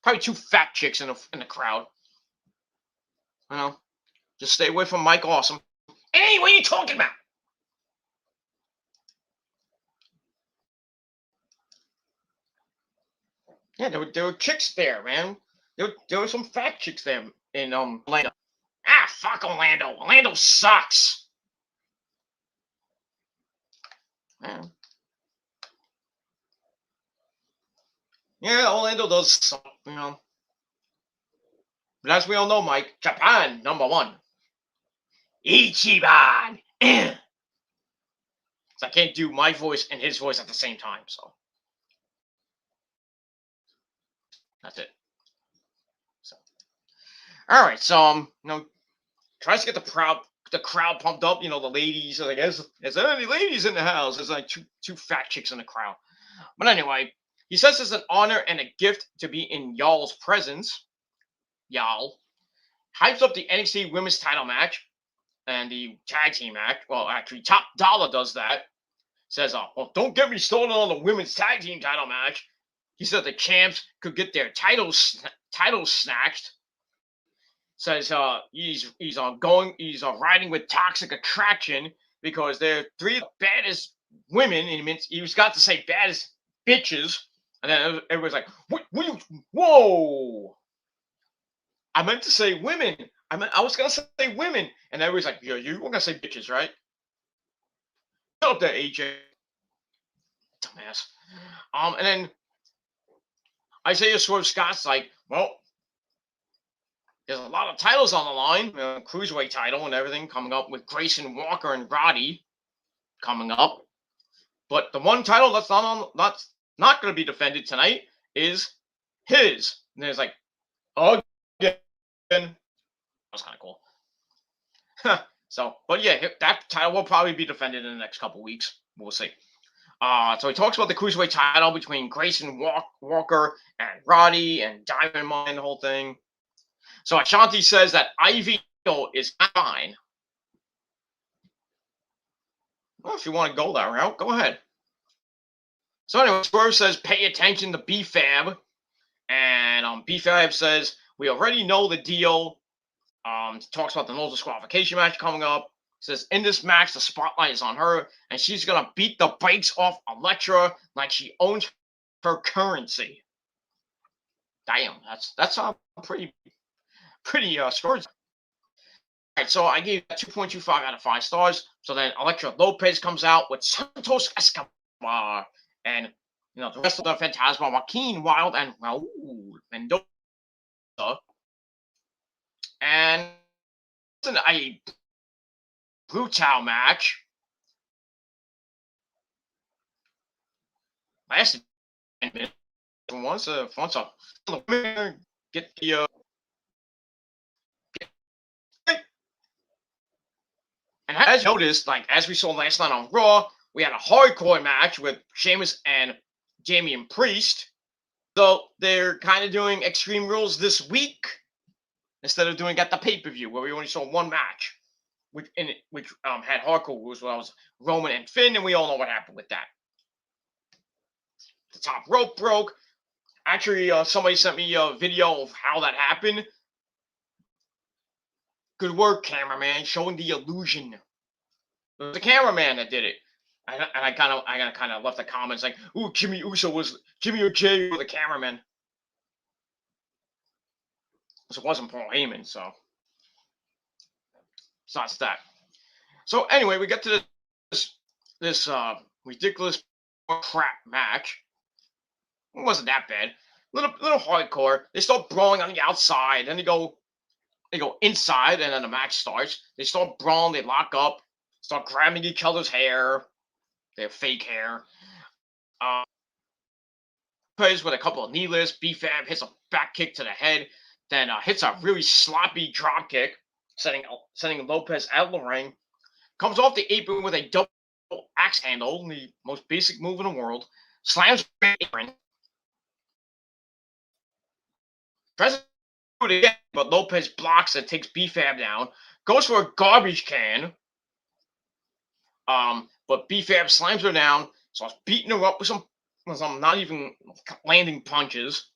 S1: Probably 2 fat chicks in the crowd. Just stay away from Mike Awesome. Hey, what are you talking about? Yeah, there were chicks there, man. There were some fat chicks there in Orlando. Ah, fuck Orlando. Orlando sucks. Man. Yeah, Orlando does suck, But as we all know, Mike, Japan #1. Ichiban. So I can't do my voice and his voice at the same time, so that's it. So, all right, so tries to get the crowd pumped up. The ladies. Like, is there any ladies in the house? There's like two fat chicks in the crowd. But anyway, he says it's an honor and a gift to be in y'all's presence. Y'all hypes up the NXT Women's Title match and the tag team match. Well, actually, Top Dollar does that. Says, well, don't get me started on the women's tag team title match. He said the champs could get their titles snatched. Says he's riding with Toxic Attraction because they're 3 of the baddest women. And he was got to say baddest bitches, and then everybody's like, whoa! I meant to say women. I was gonna say women, and everybody's like, yo, you were gonna say bitches, right? Shut up there, AJ. Dumbass. And then Isaiah Swerve Scott's like, well, there's a lot of titles on the line, cruiserweight title and everything coming up with Grayson Walker and Roddy coming up. But the one title that's not going to be defended tonight is his. And there's like, again. That was kind of cool. So, but yeah, that title will probably be defended in the next couple weeks. We'll see. So he talks about the cruiserweight title between Grayson Walker and Roddy and Diamond Mine, the whole thing. So Ashanti says that Ivy is fine. Well, if you want to go that route, go ahead. So anyway, Swerve says pay attention to B-Fab. And B-Fab says we already know the deal. Talks about the no disqualification match coming up. Says in this match, the spotlight is on her, and she's gonna beat the brakes off Elektra like she owns her currency. Damn, that's a pretty scores. All right, so I gave that 2.25 out of 5 stars. So then Elektra Lopez comes out with Santos Escobar, and the rest of the Phantasma, Joaquin Wild and Raul Mendoza, and it's a brutal match. Lasted 10 minutes. Once a get the and as noticed, like as we saw last night on Raw, we had a hardcore match with Sheamus and Damian Priest. So they're kind of doing Extreme Rules this week instead of doing at the pay-per-view where we only saw one match, which had hardcore rules. Well, it was Roman and Finn, and we all know what happened with that. The top rope broke. Actually, somebody sent me a video of how that happened. Good work, cameraman, showing the illusion. It was the cameraman that did it. And I kind of left the comments like, "Ooh, Jimmy Uso was Jimmy or Jay were the cameraman." So it wasn't Paul Heyman, so that's that. So anyway, we get to this ridiculous crap match. It wasn't that bad. Little hardcore. They start brawling on the outside, then they go inside, and then the match starts. They start brawling, they lock up, start grabbing each other's hair, their fake hair. Plays with a couple of knee lifts. B-Fab hits a back kick to the head, then hits a really sloppy drop kick, sending Lopez out of the ring. Comes off the apron with a double axe handle, the most basic move in the world. Slams the apron. Tries to do it again, but Lopez blocks and takes B-Fab down. Goes for a garbage can. But B-Fab slams her down, starts beating her up with some not even landing punches.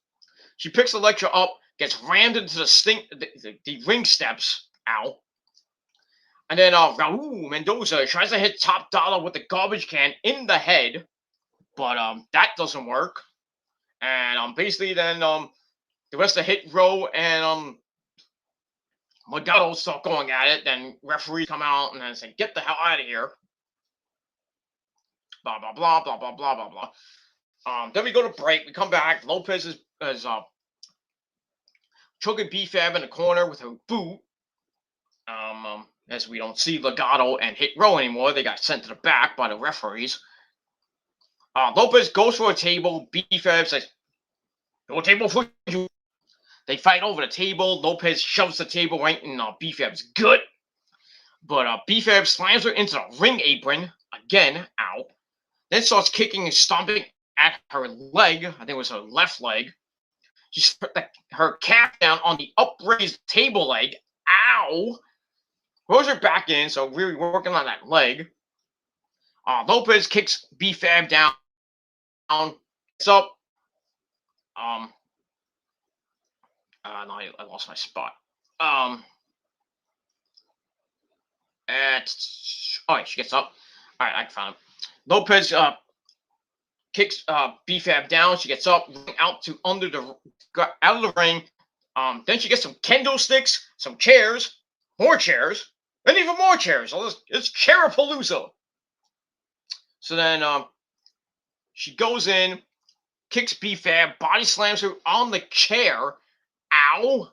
S1: She picks Elektra up, gets rammed into the ring steps. Ow. And then Raul Mendoza tries to hit Top Dollar with the garbage can in the head, but that doesn't work. And basically then the rest of Hit Row and Legado start going at it. Then referees come out and then say, "Get the hell out of here." Blah blah blah blah blah blah blah blah. Then we go to break. We come back. Lopez is choking B-Fab in the corner with her boot. As we don't see Legado and Hit Row anymore, they got sent to the back by the referees. Lopez goes for a table. B-Fab says, "No table for you." They fight over the table. Lopez shoves the table right in B-Fab's gut. But B-Fab slams her into the ring apron. Again, ow. Then starts kicking and stomping at her leg. I think it was her left leg. She put her calf down on the upraised table leg. Ow. Throws her back in, so really working on that leg. Lopez kicks B-Fab down. It's up. No, I lost my spot. She gets up. All right, I found him. Lopez kicks B-Fab down. She gets up, out of the ring. Then she gets some kendo sticks, some chairs, more chairs, and even more chairs. It's Chairapalooza. So then she goes in, kicks B-Fab, body slams her on the chair. Ow.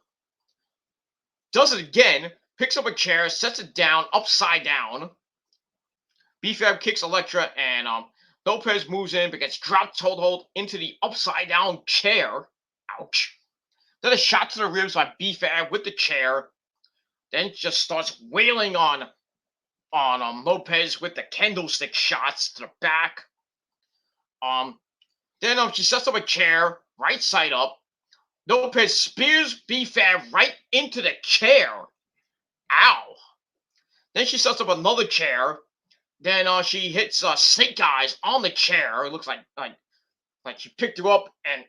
S1: Does it again, picks up a chair, sets it down, upside down. B-Fab kicks Elektra, and Lopez moves in, but gets dropped hold into the upside down chair. Ouch. Then a shot to the ribs by B-Fab with the chair. Then just starts wailing on Lopez with the candlestick shots to the back. Then she sets up a chair, right side up. Lopez spears B-Fab right into the chair. Ow. Then she sets up another chair. Then she hits Snake Eyes on the chair. It looks like she picked her up and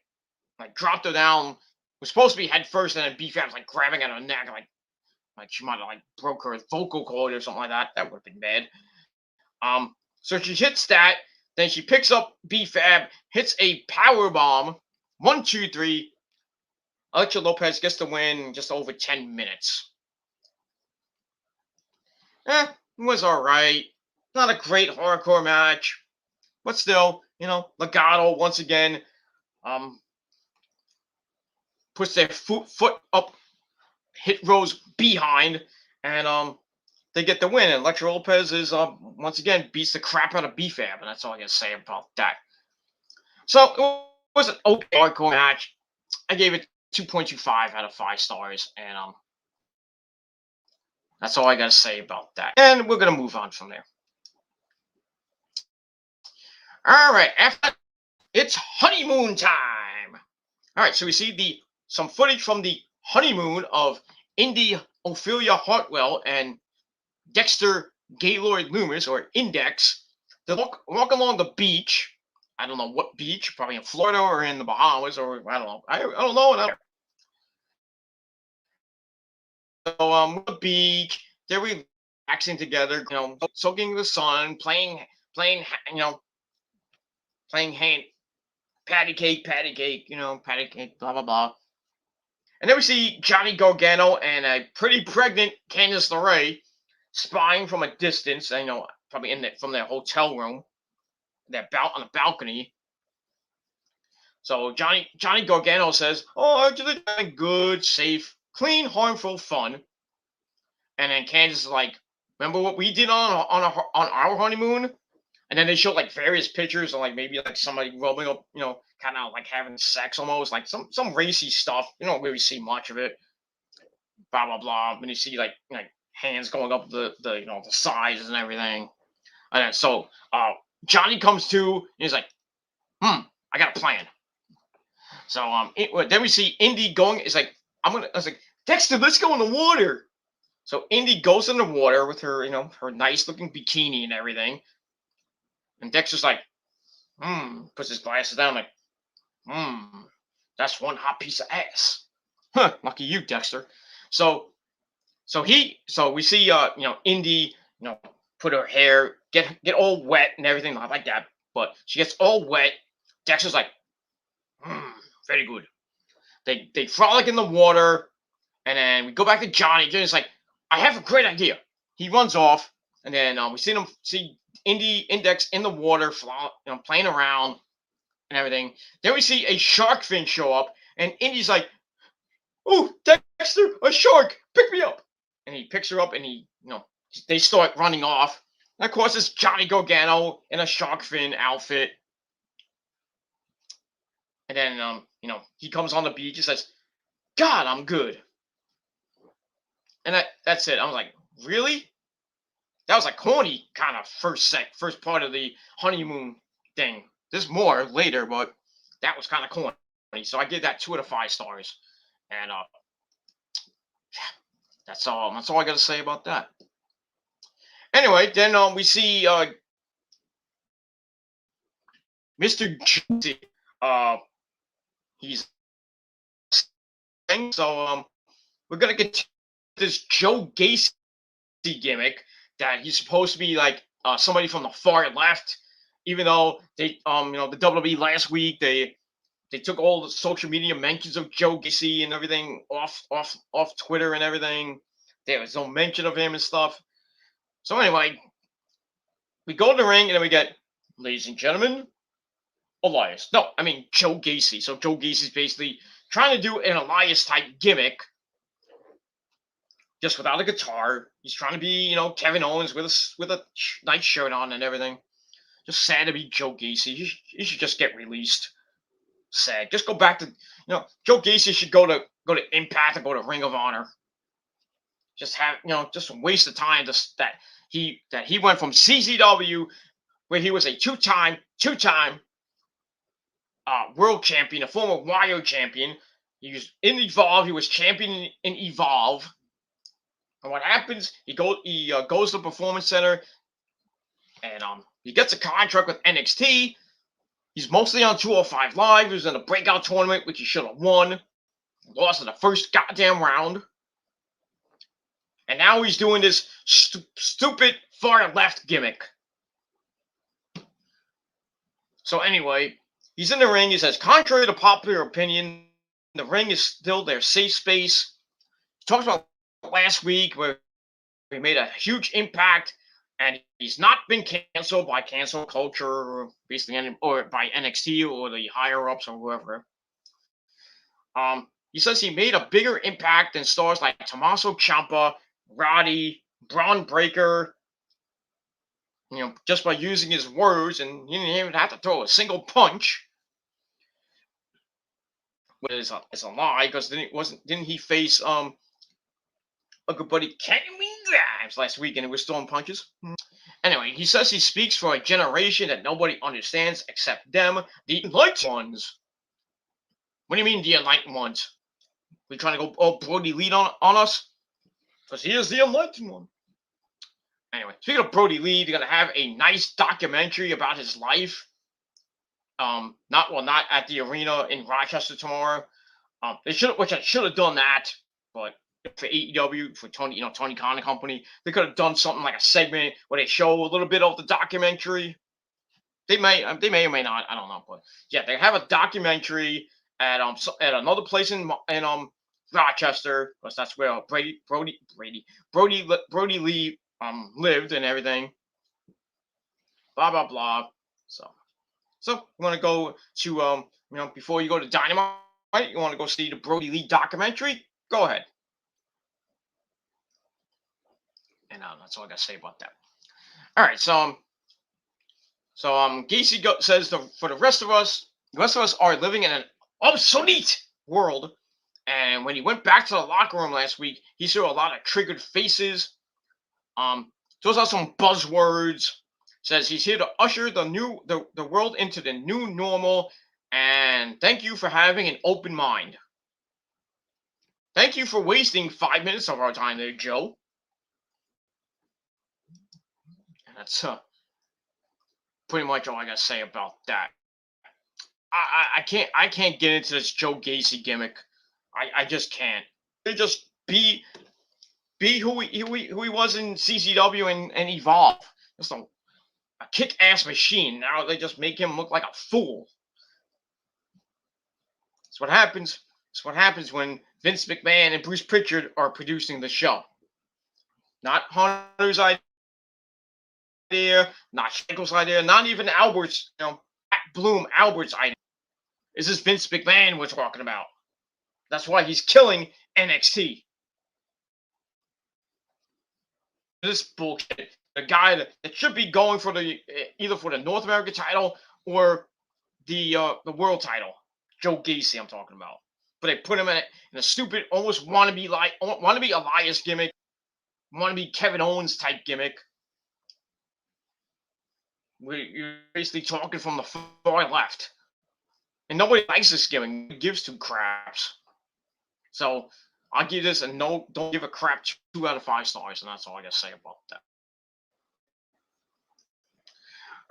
S1: dropped her down. It was supposed to be head first, and then B-Fab's grabbing at her neck, Like she might have like broke her vocal cord or something like that. That would have been bad. So she hits that. Then she picks up B-Fab, hits a power bomb. 1, 2, 3. Elektra Lopez gets the win in just over 10 minutes. It was all right. Not a great hardcore match, but still, Legado once again puts their foot up, hit Rose behind, and they get the win. And Elektra Lopez is once again beats the crap out of B-Fab, and that's all I can say about that. So it was an okay hardcore match. I gave it 2.25 out of 5 stars, and that's all I got to say about that. And we're gonna move on from there. All right, after that, it's honeymoon time. All right, so we see some footage from the honeymoon of Indi Ophelia Hartwell and Dexter Gaylord Loomis, or Index. They walk along the beach. I don't know what beach, probably in Florida or in the Bahamas, or I don't know. I don't know. So the beach, they're relaxing together, soaking the sun, playing, playing hand, patty cake, patty cake, blah blah blah. And then we see Johnny Gargano and a pretty pregnant Candice LeRae spying from a distance. Probably from their hotel room, on the balcony. So Johnny Gargano says, "Oh, just good, safe, clean, harmful fun." And then Candice is like, "Remember what we did on our honeymoon?" And then they show like various pictures of like maybe like somebody rubbing up, kind of like having sex almost, like some racy stuff. You don't really see much of it. Blah blah blah. And you see like hands going up the the sides and everything. And then so Johnny comes to and he's like, I got a plan. So then we see Indi going. It's like I was like, Dexter, let's go in the water. So Indi goes in the water with her, her nice looking bikini and everything. And Dexter's like, puts his glasses down, like, that's one hot piece of ass. Huh, lucky you, Dexter. So we see, Indi, put her hair, get all wet and everything, not like that, but she gets all wet. Dexter's like, very good. They frolic in the water, and then we go back to Johnny. Johnny's like, I have a great idea. He runs off, and then we see Index in the water, playing around and everything. Then we see a shark fin show up, and Indy's like, "Oh, Dexter, a shark! Pick me up!" And he picks her up, and they start running off. And of course, it's Johnny Gargano in a shark fin outfit. And then, he comes on the beach and says, "God, I'm good." And that's it. I was like, really? That was a corny kind of first part of the honeymoon thing. There's more later, but that was kind of corny. So I give that 2 out of 5 stars. And that's all I got to say about that. Anyway, then we see Mr. Juicy. He's so we're gonna get this Joe Gacy gimmick that he's supposed to be like somebody from the far left, even though they the WWE last week they took all the social media mentions of Joe Gacy and everything off Twitter and everything. There was no mention of him and stuff. So anyway, we go to the ring and then we get, ladies and gentlemen, Elias. No, I mean Joe Gacy. So Joe Gacy's basically trying to do an Elias type gimmick, just without a guitar. He's trying to be, Kevin Owens with a nice shirt on and everything. Just sad to be Joe Gacy. He should just get released. Sad. Just go back to, Joe Gacy should go to Impact and go to Ring of Honor. Just have, just a waste of time. That he went from CZW, where he was a two-time world champion, a former WIO champion. He was in Evolve. He was champion in Evolve. And what happens? He goes to the Performance Center, and he gets a contract with NXT. He's mostly on 205 Live. He was in a breakout tournament, which he should have won. Lost in the first goddamn round. And now he's doing this stupid far left gimmick. So anyway, he's in the ring. He says, contrary to popular opinion, the ring is still their safe space. He talks about last week where he made a huge impact, and he's not been canceled by cancel culture, or basically, or by NXT or the higher ups or whoever. He says he made a bigger impact than stars like Tommaso Ciampa, Roddy, Braun Breaker, just by using his words, and he didn't even have to throw a single punch. Which is a lie, because didn't he face a good buddy Cameron Grimes last week, and it was throwing punches? Anyway, he says he speaks for a generation that nobody understands except them, the enlightened ones. What do you mean, the enlightened ones? We trying to go all Brody Lee on us? Because he is the enlightened one. Anyway, speaking of Brody Lee, they're gonna have a nice documentary about his life. Not at the arena in Rochester tomorrow. Which I should have done that, but for AEW, for Tony Khan and company, they could have done something like a segment where they show a little bit of the documentary. They may or may not. I don't know, but yeah, they have a documentary at another place in Rochester, because that's where Brody Lee lived and everything. Blah blah blah. So you want to go to before you go to Dynamite, you want to go see the Brody Lee documentary? Go ahead. And that's all I got to say about that. All right, so Gacy says for the rest of us are living in an obsolete world. And when he went back to the locker room last week, he saw a lot of triggered faces. Those are some buzzwords. Says he's here to usher the world into the new normal, and thank you for having an open mind. Thank you for wasting 5 minutes of our time there, Joe. And that's pretty much all I gotta say about that. I can't get into this Joe Gacy gimmick. I just can't. They just be who he was in CCW and Evolve. Just a kick-ass machine. Now they just make him look like a fool. That's what happens. That's what happens when Vince McMahon and Bruce Pritchard are producing the show. Not Hunter's idea, not Shankel's idea, not even Albert's, Bloom Albert's idea. This is Vince McMahon we're talking about. That's why he's killing NXT. This bullshit. The guy that should be going for either for the North American title or the world title. Joe Gacy, I'm talking about. But they put him in a stupid, almost wannabe Elias gimmick, wannabe Kevin Owens type gimmick. You're basically talking from the far left. And nobody likes this gimmick. Nobody gives two craps. So I'll give this don't give a crap 2 out of 5 stars, and that's all I gotta say about that.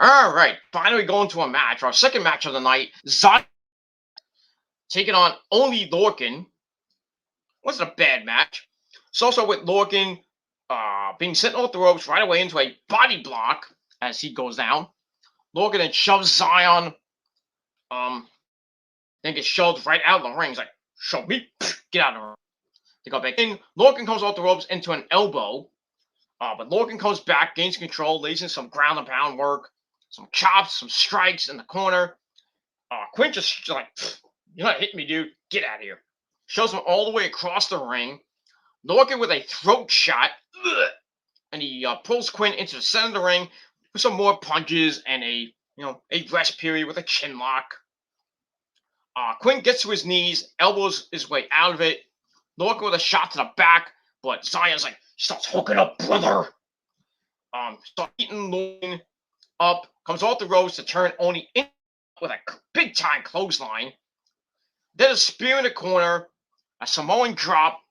S1: All right, finally going to a match, our second match of the night. Zion taking on Oney Lorcan. Wasn't a bad match. It's also with Lorcan being sent off the ropes right away into a body block as he goes down. Lorcan then shoves Zion. Then gets shoved right out of the ring. He's like, "Show me, get out of the ring." They go back in. Lorcan comes off the ropes into an elbow. But Lorcan comes back, gains control, lays in some ground and pound work, some chops, some strikes in the corner. Quinn just like, "You're not hitting me, dude. Get out of here." Shows him all the way across the ring. Lorcan with a throat shot. And he pulls Quinn into the center of the ring with some more punches and a rest period with a chin lock. Quinn gets to his knees, elbows his way out of it. Lorcan with a shot to the back, but Zion's like, "Starts hooking up, brother." Starts eating Lorcan up, comes off the ropes to turn Oney in with a big time clothesline. Then a spear in the corner, a Samoan drop.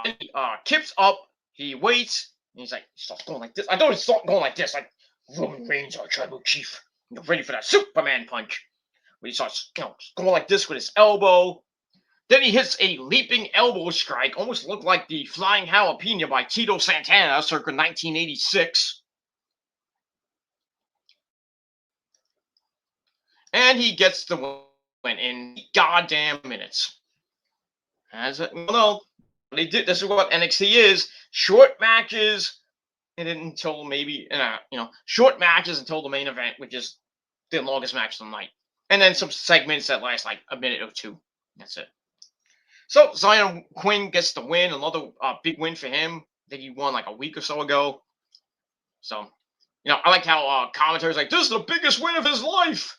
S1: He kips up, he waits, and he's like, he starts going like this. I don't start going like this, like Roman Reigns, our tribal chief. Ready for that Superman punch. When he starts going like this with his elbow. Then he hits a leaping elbow strike, almost looked like the flying jalapeno by Tito Santana circa 1986. And he gets the win in goddamn minutes. As well, they did. This is what NXT is: short matches, and then until maybe short matches until the main event, which is the longest match of the night, and then some segments that last like a minute or two. That's it. So Zion Quinn gets the win, another big win for him. I think he won like a week or so ago. So, I like how commentators like, this is the biggest win of his life.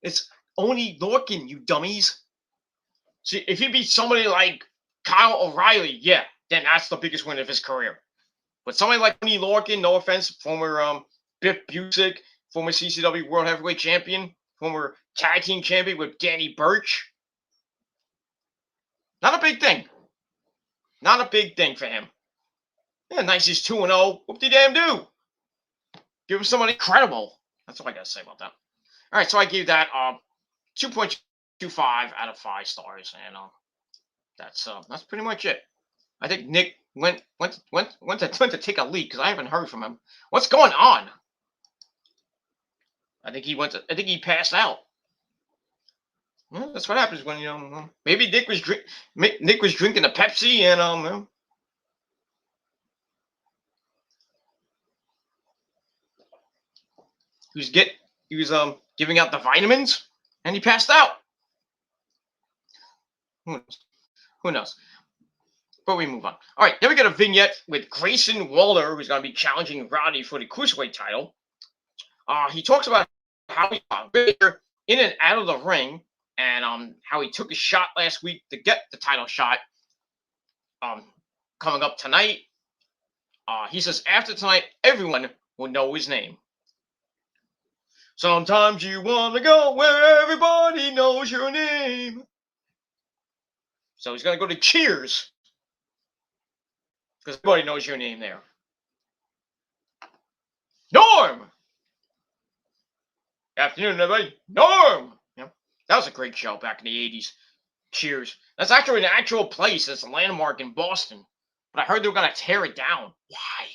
S1: It's Oney Lorcan, you dummies. See, if he beats somebody like Kyle O'Reilly, yeah, then that's the biggest win of his career. But somebody like Oney Lorcan, no offense, former Biff Busick, former CCW World Heavyweight Champion, former Tag Team Champion with Danny Burch. Not a big thing. Not a big thing for him. Yeah, nice. He's 2-0. Whoop-de-damn-do. Give him somebody credible. That's all I got to say about that. All right, so I gave that 2.25 out of 5 stars, and that's pretty much it. I think Nick went to take a leak because I haven't heard from him. What's going on? I think he passed out. Well, that's what happens when maybe Nick was drinking a Pepsi and he was giving out the vitamins and he passed out. Who knows? But we move on. All right, then we got a vignette with Grayson Waller, who's going to be challenging Roddy for the Cruiserweight title. He talks about how he got in and out of the ring, and how he took a shot last week to get the title shot. Coming up tonight, he says after tonight, everyone will know his name. Sometimes you want to go where everybody knows your name. So he's going to go to Cheers. Because everybody knows your name there. Norm! Afternoon, everybody. Norm! Yeah, that was a great show back in the 80s. Cheers. That's actually an actual place. It's a landmark in Boston. But I heard they were going to tear it down. Why?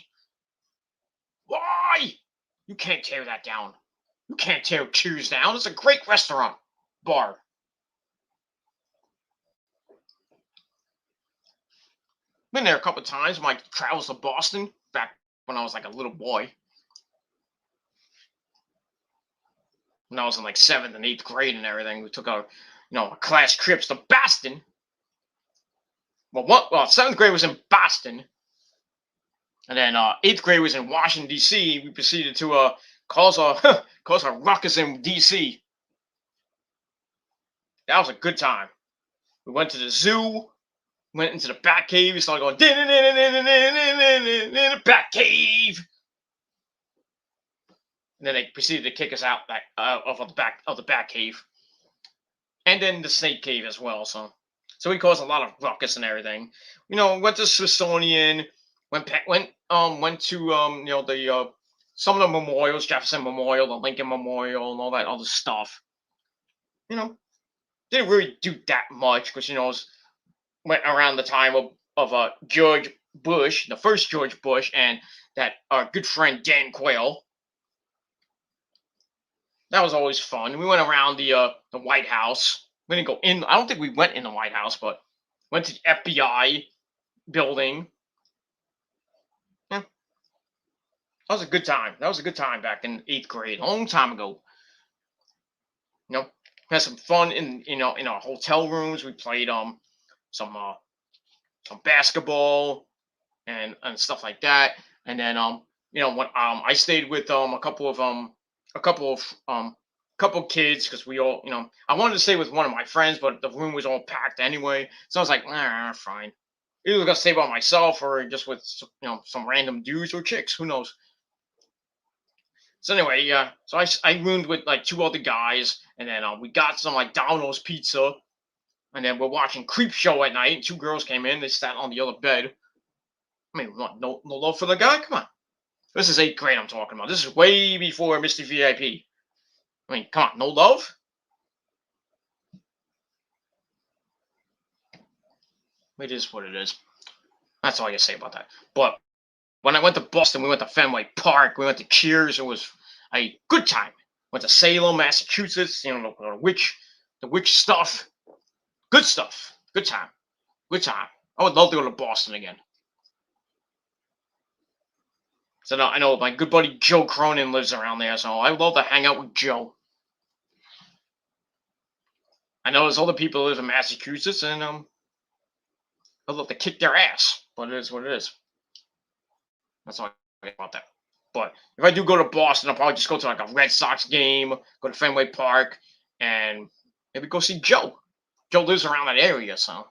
S1: Why? You can't tear that down. You can't tear Cheers down. It's a great restaurant. Bar. Been there a couple of times. My travels to Boston back when I was like a little boy. When I was in like 7th and 8th grade and everything, we took our, class trips to Boston. Well, 7th grade was in Boston, and then 8th grade was in Washington D.C. We proceeded to cause a ruckus in D.C. That was a good time. We went to the zoo, went into the Bat Cave, we started going in the Bat Cave. And then they proceeded to kick us out back of the Bat Cave, and then the Snake Cave as well. So we caused a lot of ruckus and everything. Went to Smithsonian, went to the some of the memorials, Jefferson Memorial, the Lincoln Memorial, and all that other stuff. Didn't really do that much because went around the time of George Bush, the first George Bush, and that our good friend Dan Quayle. That was always fun. We went around the White House. We didn't go in. I don't think we went in the White House, but went to the FBI building. Yeah, that was a good time. That was a good time back in 8th grade, a long time ago. Had some fun in our hotel rooms. We played some basketball and stuff like that. And then when I stayed with a couple of kids because we all I wanted to stay with one of my friends, but the room was all packed anyway. So I was like, fine. Either gonna stay by myself or just with some random dudes or chicks. Who knows? So anyway, yeah. So I roomed with like 2 other guys, and then we got some like Domino's pizza, and then we're watching Creepshow at night. And 2 girls came in. They sat on the other bed. I mean, what, no love for the guy? Come on. This is 8th grade I'm talking about. This is way before Mr. VIP. I mean, come on, no love? It is what it is. That's all I can say about that. But when I went to Boston, we went to Fenway Park, we went to Cheers. It was a good time. Went to Salem, Massachusetts. You know, the witch stuff. Good stuff. Good time. Good time. I would love to go to Boston again. So I know my good buddy Joe Cronin lives around there, so I would love to hang out with Joe. I know there's other people who live in Massachusetts, and I'd love to kick their ass, but it is what it is. That's all I get about that. But if I do go to Boston, I'll probably just go to like a Red Sox game, go to Fenway Park, and maybe go see Joe. Joe lives around that area, so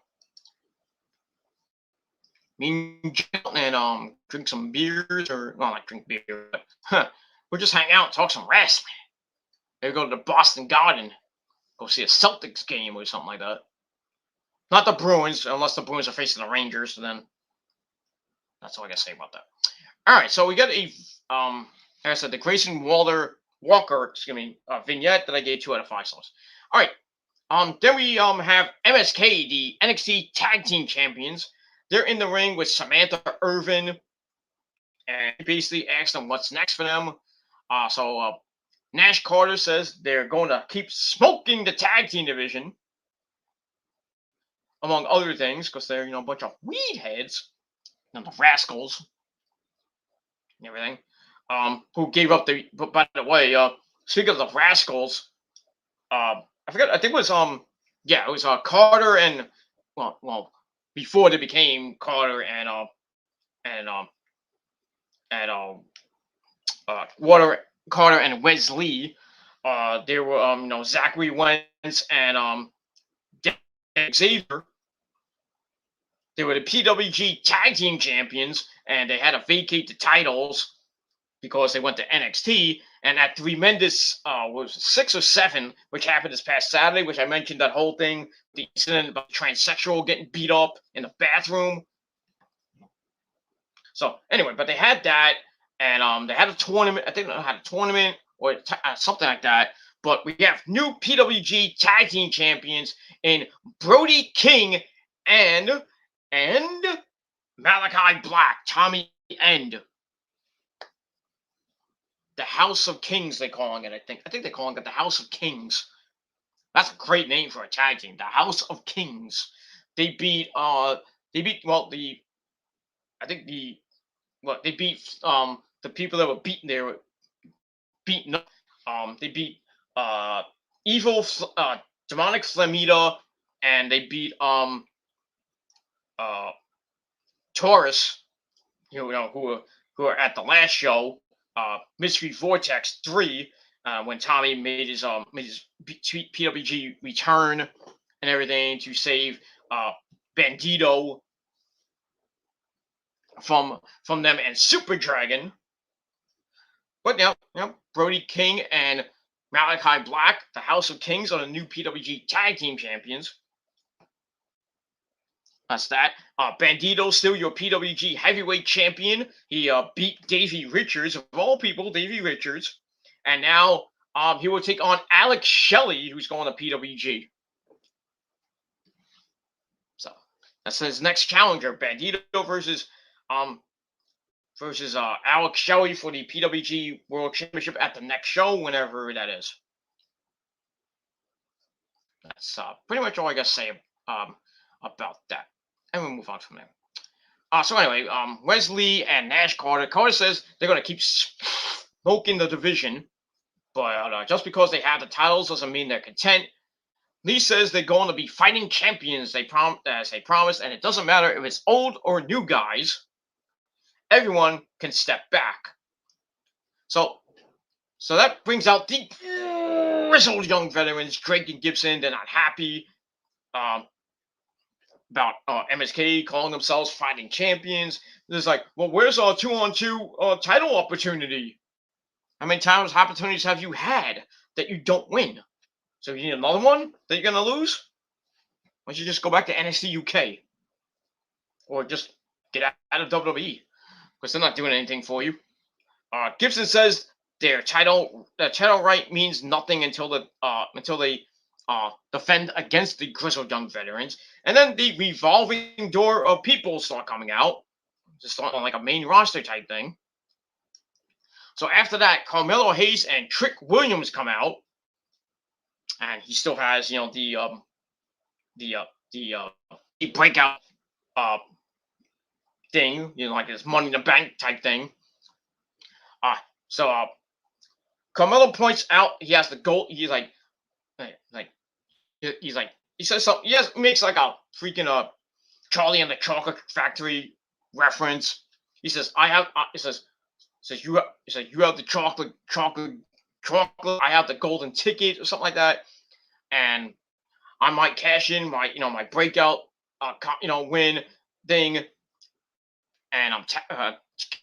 S1: me and Joe and drink some beers, or well, not drink beer, but we'll just hang out, talk some wrestling. Maybe go to the Boston Garden, go see a Celtics game or something like that. Not the Bruins, unless the Bruins are facing the Rangers. Then that's all I gotta say about that. All right, so we got a like I said, the Grayson Walker, vignette that I gave 2 out of 5 stars. All right, then we have MSK, the NXT Tag Team Champions. They're in the ring with Samantha Irvin, and basically asked them what's next for them. So Nash Carter says they're going to keep smoking the tag team division, among other things, because they're a bunch of weed heads, the rascals, and everything. Who gave up the? But by the way, speaking of the rascals, I forgot. I think it was it was Carter and well before they became Carter and Water Carter and Wesley. They were Zachary Wentz and Xavier. They were the PWG Tag Team Champions, and they had to vacate the titles because they went to NXT. And that tremendous, was it 6 or 7, which happened this past Saturday, which I mentioned that whole thing, the incident about the transsexual getting beat up in the bathroom. So anyway, but they had that, and they had a tournament. I think they had a tournament or something like that. But we have new PWG Tag Team Champions in Brody King and Malachi Black, Tommy End. The House of Kings, they're calling it. I think they're calling it the House of Kings. That's a great name for a tag team. The House of Kings. They beat they beat the people that were beaten. They were beaten up. They beat Evil Demonic Flamita, and they beat Taurus, who are at the last show, Mystery Vortex 3, when Tommy made his PWG return and everything to save Bandito from them and Super Dragon. But now, Brody King and Malachi Black, the House of Kings, are the new PWG Tag Team Champions. That's that. Bandito, still your PWG Heavyweight Champion. He beat Davey Richards, of all people, Davey Richards. And now he will take on Alex Shelley, who's going to PWG. So that's his next challenger, Bandito versus Alex Shelley for the PWG World Championship at the next show, whenever that is. That's pretty much all I got to say about that. And we'll move on from there. So anyway, Wesley and Nash Carter. Carter says they're going to keep smoking the division, but just because they have the titles doesn't mean they're content. Lee says they're going to be fighting champions, as they promised, and it doesn't matter if it's old or new guys. Everyone can step back. So that brings out the grizzled young veterans, Drake and Gibson. They're not happy about MSK calling themselves fighting champions. It's like, well, where's our 2-on-2 title opportunity? How many opportunities have you had that you don't win? So you need another one that you're gonna lose? Why don't you just go back to NXT UK? Or just get out of WWE? Because they're not doing anything for you. Gibson says their title right means nothing until they defend against the Grizzled Young Veterans. And then the revolving door of people start coming out, just on like a main roster type thing. So after that, Carmelo Hayes and Trick Williams come out, and he still has the breakout thing, like this Money in the Bank type thing. So Carmelo points out he has the gold. He's like he says something. He makes like a freaking Charlie and the Chocolate Factory reference. He says I have. He says you have the chocolate. I have the golden ticket or something like that, and I might cash in my breakout win thing, and I'm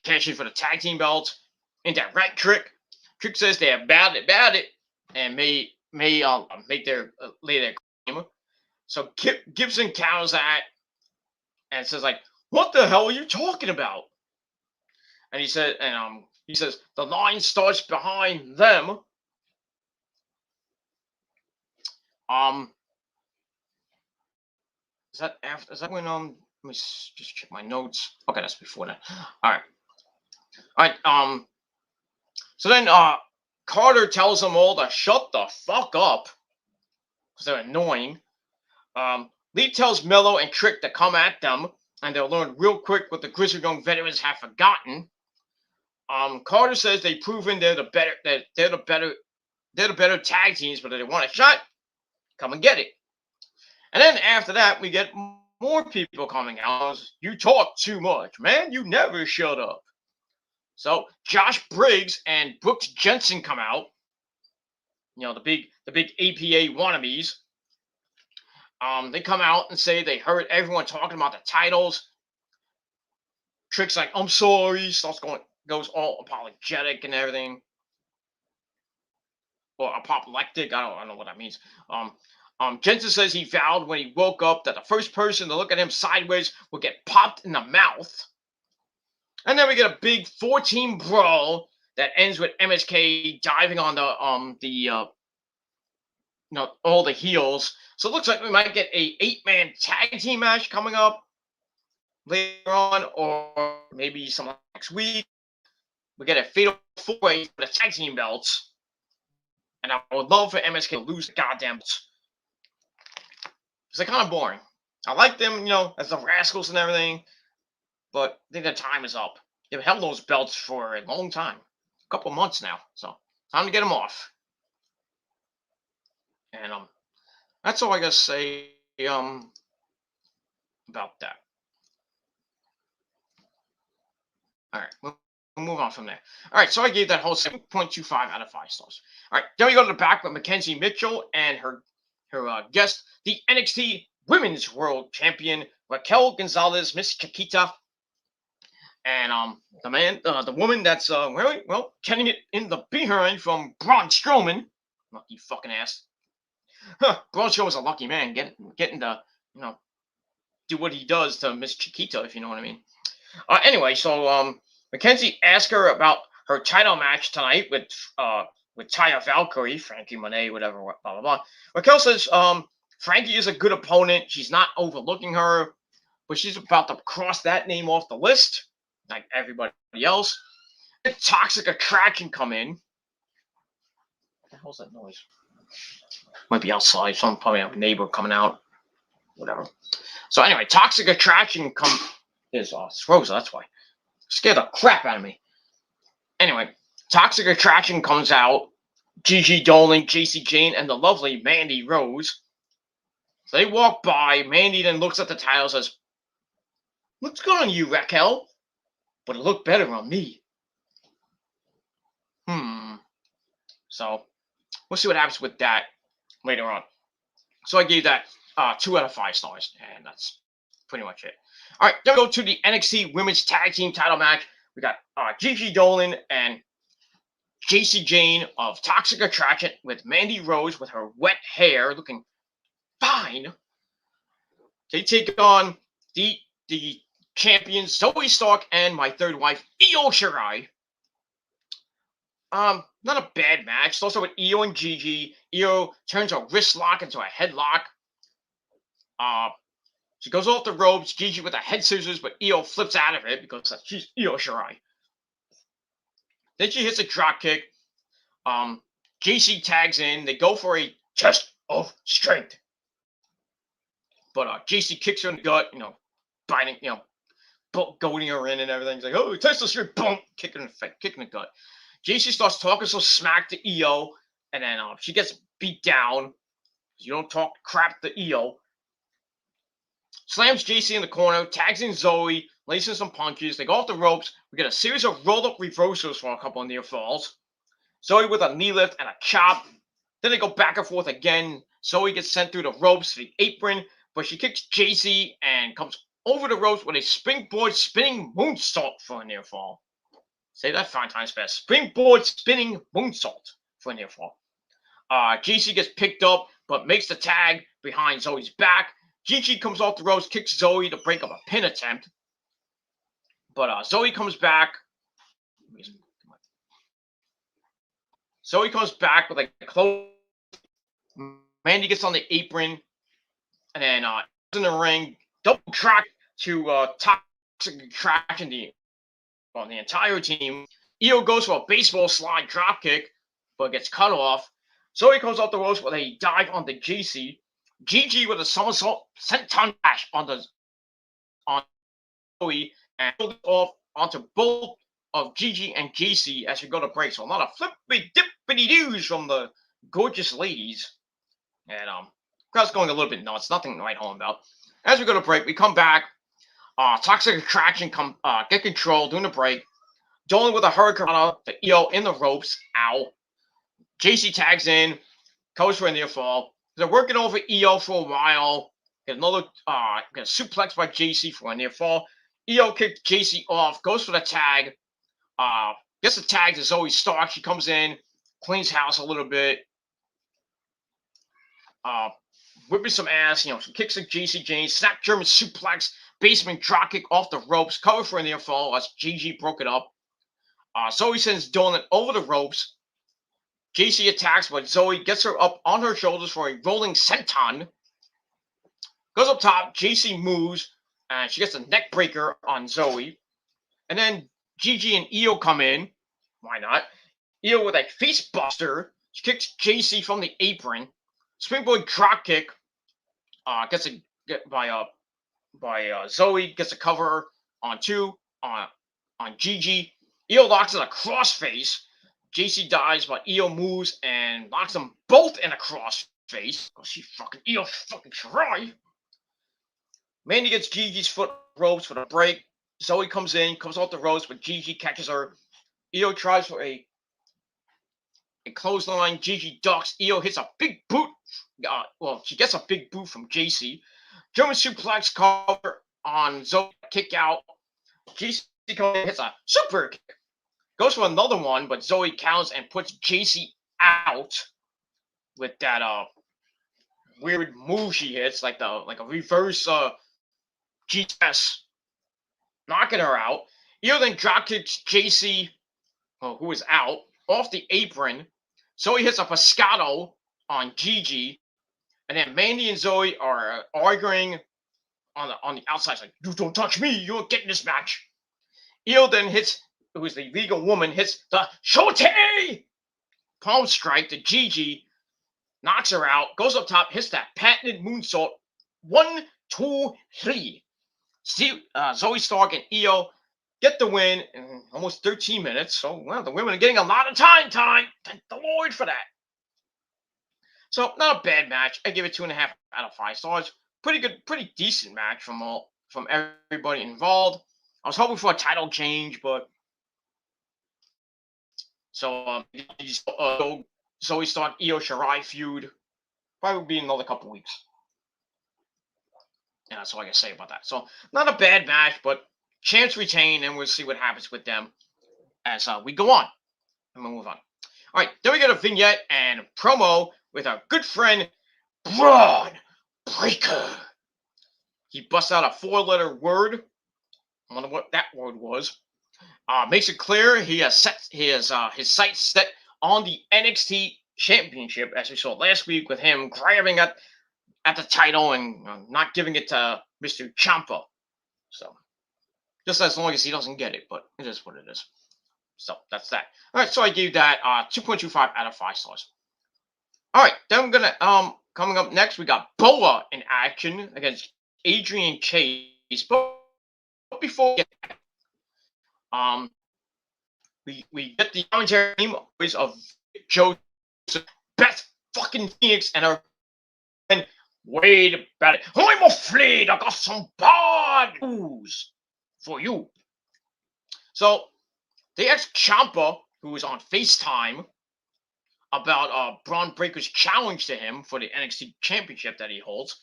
S1: cashing for the tag team belts. Ain't that right, Trick? Trick says they're about it, and may make their lay their claim. So Gibson counters that and says like, "What the hell are you talking about?" And he says the line starts behind them. Is that after? Is that when Let me just check my notes. Okay, that's before that. All right. So then Carter tells them all to shut the fuck up because they're annoying. Lee tells Mello and Trick to come at them, and they'll learn real quick what the Grizzled Young Veterans have forgotten. Carter says they've proven they're the better tag teams, but if they want a shot, come and get it. And then after that, we get more people coming out. You talk too much, man. You never shut up. So Josh Briggs and Brooks Jensen come out. The big APA wannabes. They come out and say they heard everyone talking about the titles. Trick's like, I'm sorry. Goes all apologetic and everything. Or apoplectic. I don't know what that means. Jensen says he vowed when he woke up that the first person to look at him sideways would get popped in the mouth. And then we get a big 4-team brawl that ends with MSK diving on all the heels. So it looks like we might get a 8-man tag team match coming up later on, or maybe some next week. We get a fatal 4-way for the tag team belts. And I would love for MSK to lose the goddamn belts. Because they're kind of boring. I like them, as the Rascals and everything. But I think their time is up. They've held those belts for a long time. A couple months now. So, time to get them off. And that's all I got to say about that. All right. We'll move on from there. All right. So I gave that whole 7.25 out of 5 stars. All right. Then we go to the back with Mackenzie Mitchell and her guest, the NXT Women's World Champion, Raquel Gonzalez, Miss Chiquita. And the woman that's getting it in the behind from Braun Strowman, lucky fucking ass. Braun Strowman's a lucky man, getting to do what he does to Miss Chiquita, if you know what I mean. Anyway, so Mackenzie asked her about her title match tonight with Taya Valkyrie, Frankie Monet, whatever, blah blah blah. Raquel says Frankie is a good opponent. She's not overlooking her, but she's about to cross that name off the list. Like everybody else. Toxic Attraction come in. What the hell's that noise? Might be outside. Some probably have a neighbor coming out. Whatever. So anyway, Toxic Attraction is Rosa, that's why. Scared the crap out of me. Anyway, Toxic Attraction comes out. Gigi Dolan, JC Jane, and the lovely Mandy Rose. So they walk by. Mandy then looks at the title and says, "Looks good on you, Raquel. But it looked better on me." So we'll see what happens with that later on. So I gave that 2 out of 5 stars, and that's pretty much it. All right, then we go to the NXT Women's Tag Team title match. We got Gigi Dolan and JC Jane of Toxic Attraction with Mandy Rose with her wet hair looking fine. They take on the champions Zoe Stark and my third wife, Io Shirai. not a bad match. It's also with Io and Gigi. Io turns a wrist lock into a headlock. She goes off the ropes. Gigi with a head scissors, but Io flips out of it because she's Io Shirai. Then she hits a drop kick. JC tags in. They go for a test of strength. But JC kicks her in the gut, biting, goading her in and everything. He's like, oh, test of strength, boom, kicking in the gut. JC starts talking some smack to Io, and then she gets beat down. You don't talk crap to Io. Slams JC in the corner, tags in Zoe, lays in some punches. They go off the ropes. We get a series of rolled-up reversals for a couple of near falls. Zoe with a knee lift and a chop. Then they go back and forth again. Zoe gets sent through the ropes to the apron, but she kicks JC and comes over the ropes with a springboard spinning moonsault for a near fall. Say that 5 times fast. Springboard spinning moonsault for a near fall. JC gets picked up, but makes the tag behind Zoe's back. Gigi comes off the ropes, kicks Zoe to break up a pin attempt. But Zoe comes back. Zoe comes back with a close. Mandy gets on the apron. And then in the ring, double track to Toxic Attraction the entire team. Io goes for a baseball slide drop kick, but gets cut off. Zoe comes off the ropes with a dive on the JC. Gigi with a somersault senton dash on Zoe and off onto both of Gigi and JC as we go to break. So a lot of flippy dippity doos from the gorgeous ladies. And crowd's going a little bit nuts. Nothing to write home about. As we go to break, we come back. Toxic Attraction get control during the break. Dolan with a hurricane to Io in the ropes. Ow. JC tags in. Goes for a near fall. They're working over Io for a while. Get another get a suplex by JC for a near fall. Io kicks JC off. Goes for the tag. Gets the tag to Zoe Stark. She comes in. Cleans house a little bit. Whipping some ass. Some kicks to JC Jane. Snap German suplex. Basement dropkick off the ropes. Cover for a near fall as Gigi broke it up. Zoe sends Dolan over the ropes. JC attacks, but Zoe gets her up on her shoulders for a rolling senton. Goes up top. JC moves, and she gets a neck breaker on Zoe. And then Gigi and Io come in. Why not? Io with a face buster. She kicks JC from the apron. Springboard drop kick. Gets by Zoe. Gets a cover on Gigi. Io locks in a crossface. JC dies, but Io moves and locks them both in a crossface. Because she fucking Io fucking Shirai. Mandy gets Gigi's foot ropes for the break. Zoe comes in, comes off the ropes, but Gigi catches her. Io tries for a clothesline. Gigi ducks. Io hits a big boot. She gets a big boot from JC. German suplex cover on Zoe. Kick out. JC hits a super kick. Goes for another one, but Zoe counts and puts JC out with that weird move she hits, like a reverse GS, knocking her out. Io then dropkicks JC, who is out, off the apron. Zoe hits a Pescado on Gigi, and then Mandy and Zoe are arguing on the outside, like, you don't touch me, you're getting this match. Io then hits, who's the legal woman, hits the Shote palm strike to Gigi, knocks her out, goes up top, hits that patented moonsault. 1, 2, 3. Zoe Stark and Io get the win in almost 13 minutes. So, the women are getting a lot of time tonight. Thank the Lord for that. So, not a bad match. I give it 2.5 out of 5 stars. Pretty good, pretty decent match from everybody involved. I was hoping for a title change, but so Zoe Stark, Io Shirai feud probably will be another couple weeks. And that's all I can say about that. So not a bad match, but champs retain, and we'll see what happens with them as we go on. And we'll move on. All right, then we get a vignette and promo with our good friend Braun Breaker. He busts out a 4-letter word. I wonder what that word was. Makes it clear he has his sights set on the NXT Championship, as we saw last week with him grabbing at the title and not giving it to Mr. Ciampa. So, just as long as he doesn't get it, but it is what it is. So, that's that. All right, so I gave that 2.25 out of 5 stars. All right, then we're going to, coming up next, we got Boa in action against Adrian Chase. But before we get that, we get the commentary team of Joe, Beth fucking Phoenix, and her friend Wade Barrett. I'm afraid I got some bad news for you. So they asked Ciampa, who was on FaceTime, about Braun Breaker's challenge to him for the NXT Championship that he holds.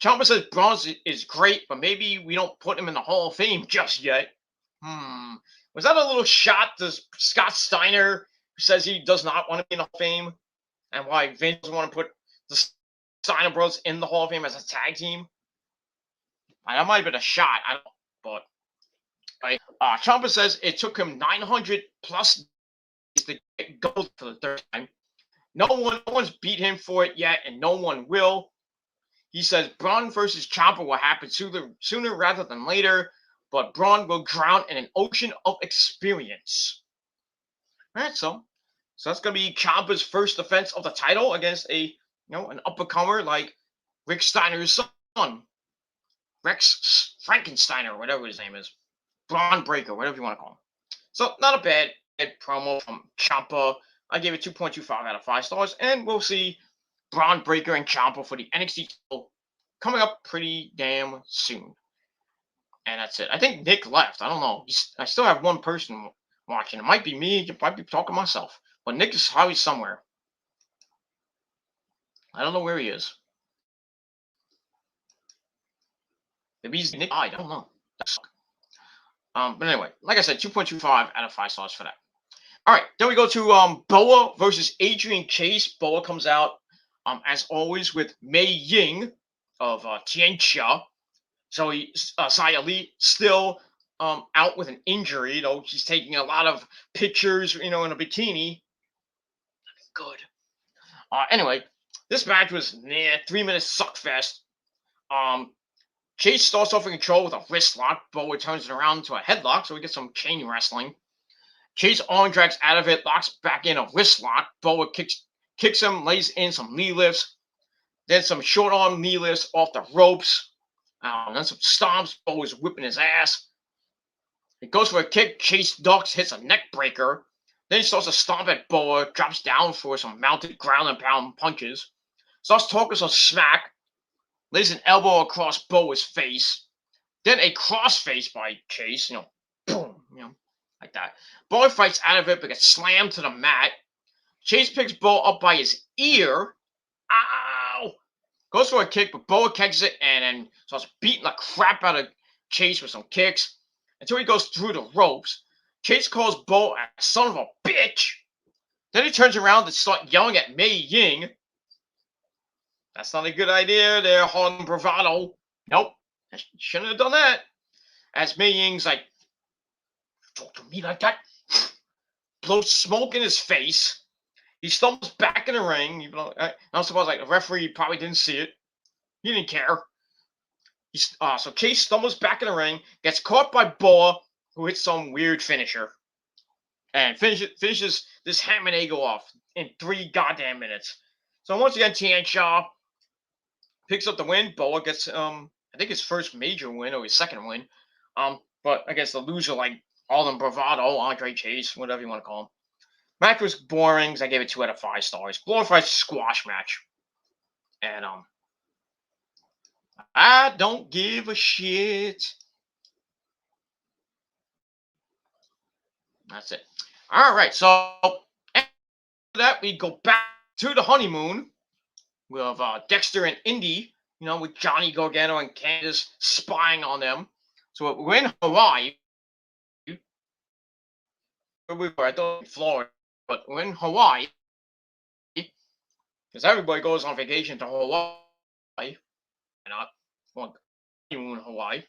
S1: Ciampa says Braun is great, but maybe we don't put him in the Hall of Fame just yet. Was that a little shot to Scott Steiner, who says he does not want to be in the Hall of Fame, and why Vince doesn't want to put the Steiner Bros in the Hall of Fame as a tag team? That might have been a shot, I don't know, but Ciampa says it took him 900 plus days to get gold for the third time. No one's beat him for it yet, and no one will. He says Braun versus Ciampa will happen sooner rather than later, but Braun will drown in an ocean of experience. All right, so that's gonna be Ciampa's first defense of the title against an up-and-comer like Rick Steiner's son, Rex Frankensteiner, whatever his name is, Braun Breaker, whatever you want to call him. So not a bad promo from Ciampa. I gave it 2.25 out of 5 stars, and we'll see Braun Breaker and Ciampa for the NXT title coming up pretty damn soon. And that's it. I think Nick left. I don't know. I still have one person watching. It might be me. It might be talking myself. But Nick is probably somewhere. I don't know where he is. Maybe he's Nick died. I don't know. But anyway, like I said, 2.25 out of 5 stars for that. All right, then we go to Boa versus Adrian Chase. Boa comes out, as always, with Mei Ying of Tianxia. So Xia Li still out with an injury. She's taking a lot of pictures, in a bikini. Good. Anyway, this match was 3-minute suckfest. Chase starts off in control with a wrist lock. Boa turns it around into a headlock, so we get some chain wrestling. Chase arm drags out of it, locks back in a wrist lock. Boa kicks him, lays in some knee lifts. Then some short arm knee lifts off the ropes. Then some stomps. Boa's whipping his ass. He goes for a kick. Chase ducks, hits a neck breaker. Then he starts to stomp at Boa, drops down for some mounted ground and pound punches. Starts talking some smack. Lays an elbow across Boa's face. Then a crossface by Chase. Boom. Like that. Boa fights out of it, but gets slammed to the mat. Chase picks Boa up by his ear. Ow! Goes for a kick, but Boa catches it and then starts beating the crap out of Chase with some kicks until he goes through the ropes. Chase calls Boa a son of a bitch. Then he turns around and starts yelling at Mei Ying. That's not a good idea there, Harlem Bravado. Nope. Shouldn't have done that. As Mei Ying's like, talk to me like that? Blows smoke in his face. He stumbles back in the ring. Even though, I suppose the referee probably didn't see it. He didn't care. So Chase stumbles back in the ring, gets caught by Boa, who hits some weird finisher, and finishes this ham and egg off in 3 goddamn minutes. So once again, Tianxia picks up the win. Boa gets, I think his first major win or his second win. But I guess the loser, like Harlem Bravado, Andre Chase, whatever you want to call him. Match was boring, so I gave it 2 out of 5 stars. Glorified squash match. And, I don't give a shit. That's it. All right, so after that, we go back to the honeymoon with Dexter and Indy, with Johnny Gargano and Candice spying on them. So we're in Hawaii. Where we were, I thought in Florida, but we're in Hawaii. Because everybody goes on vacation to Hawaii. And I want honeymoon in Hawaii.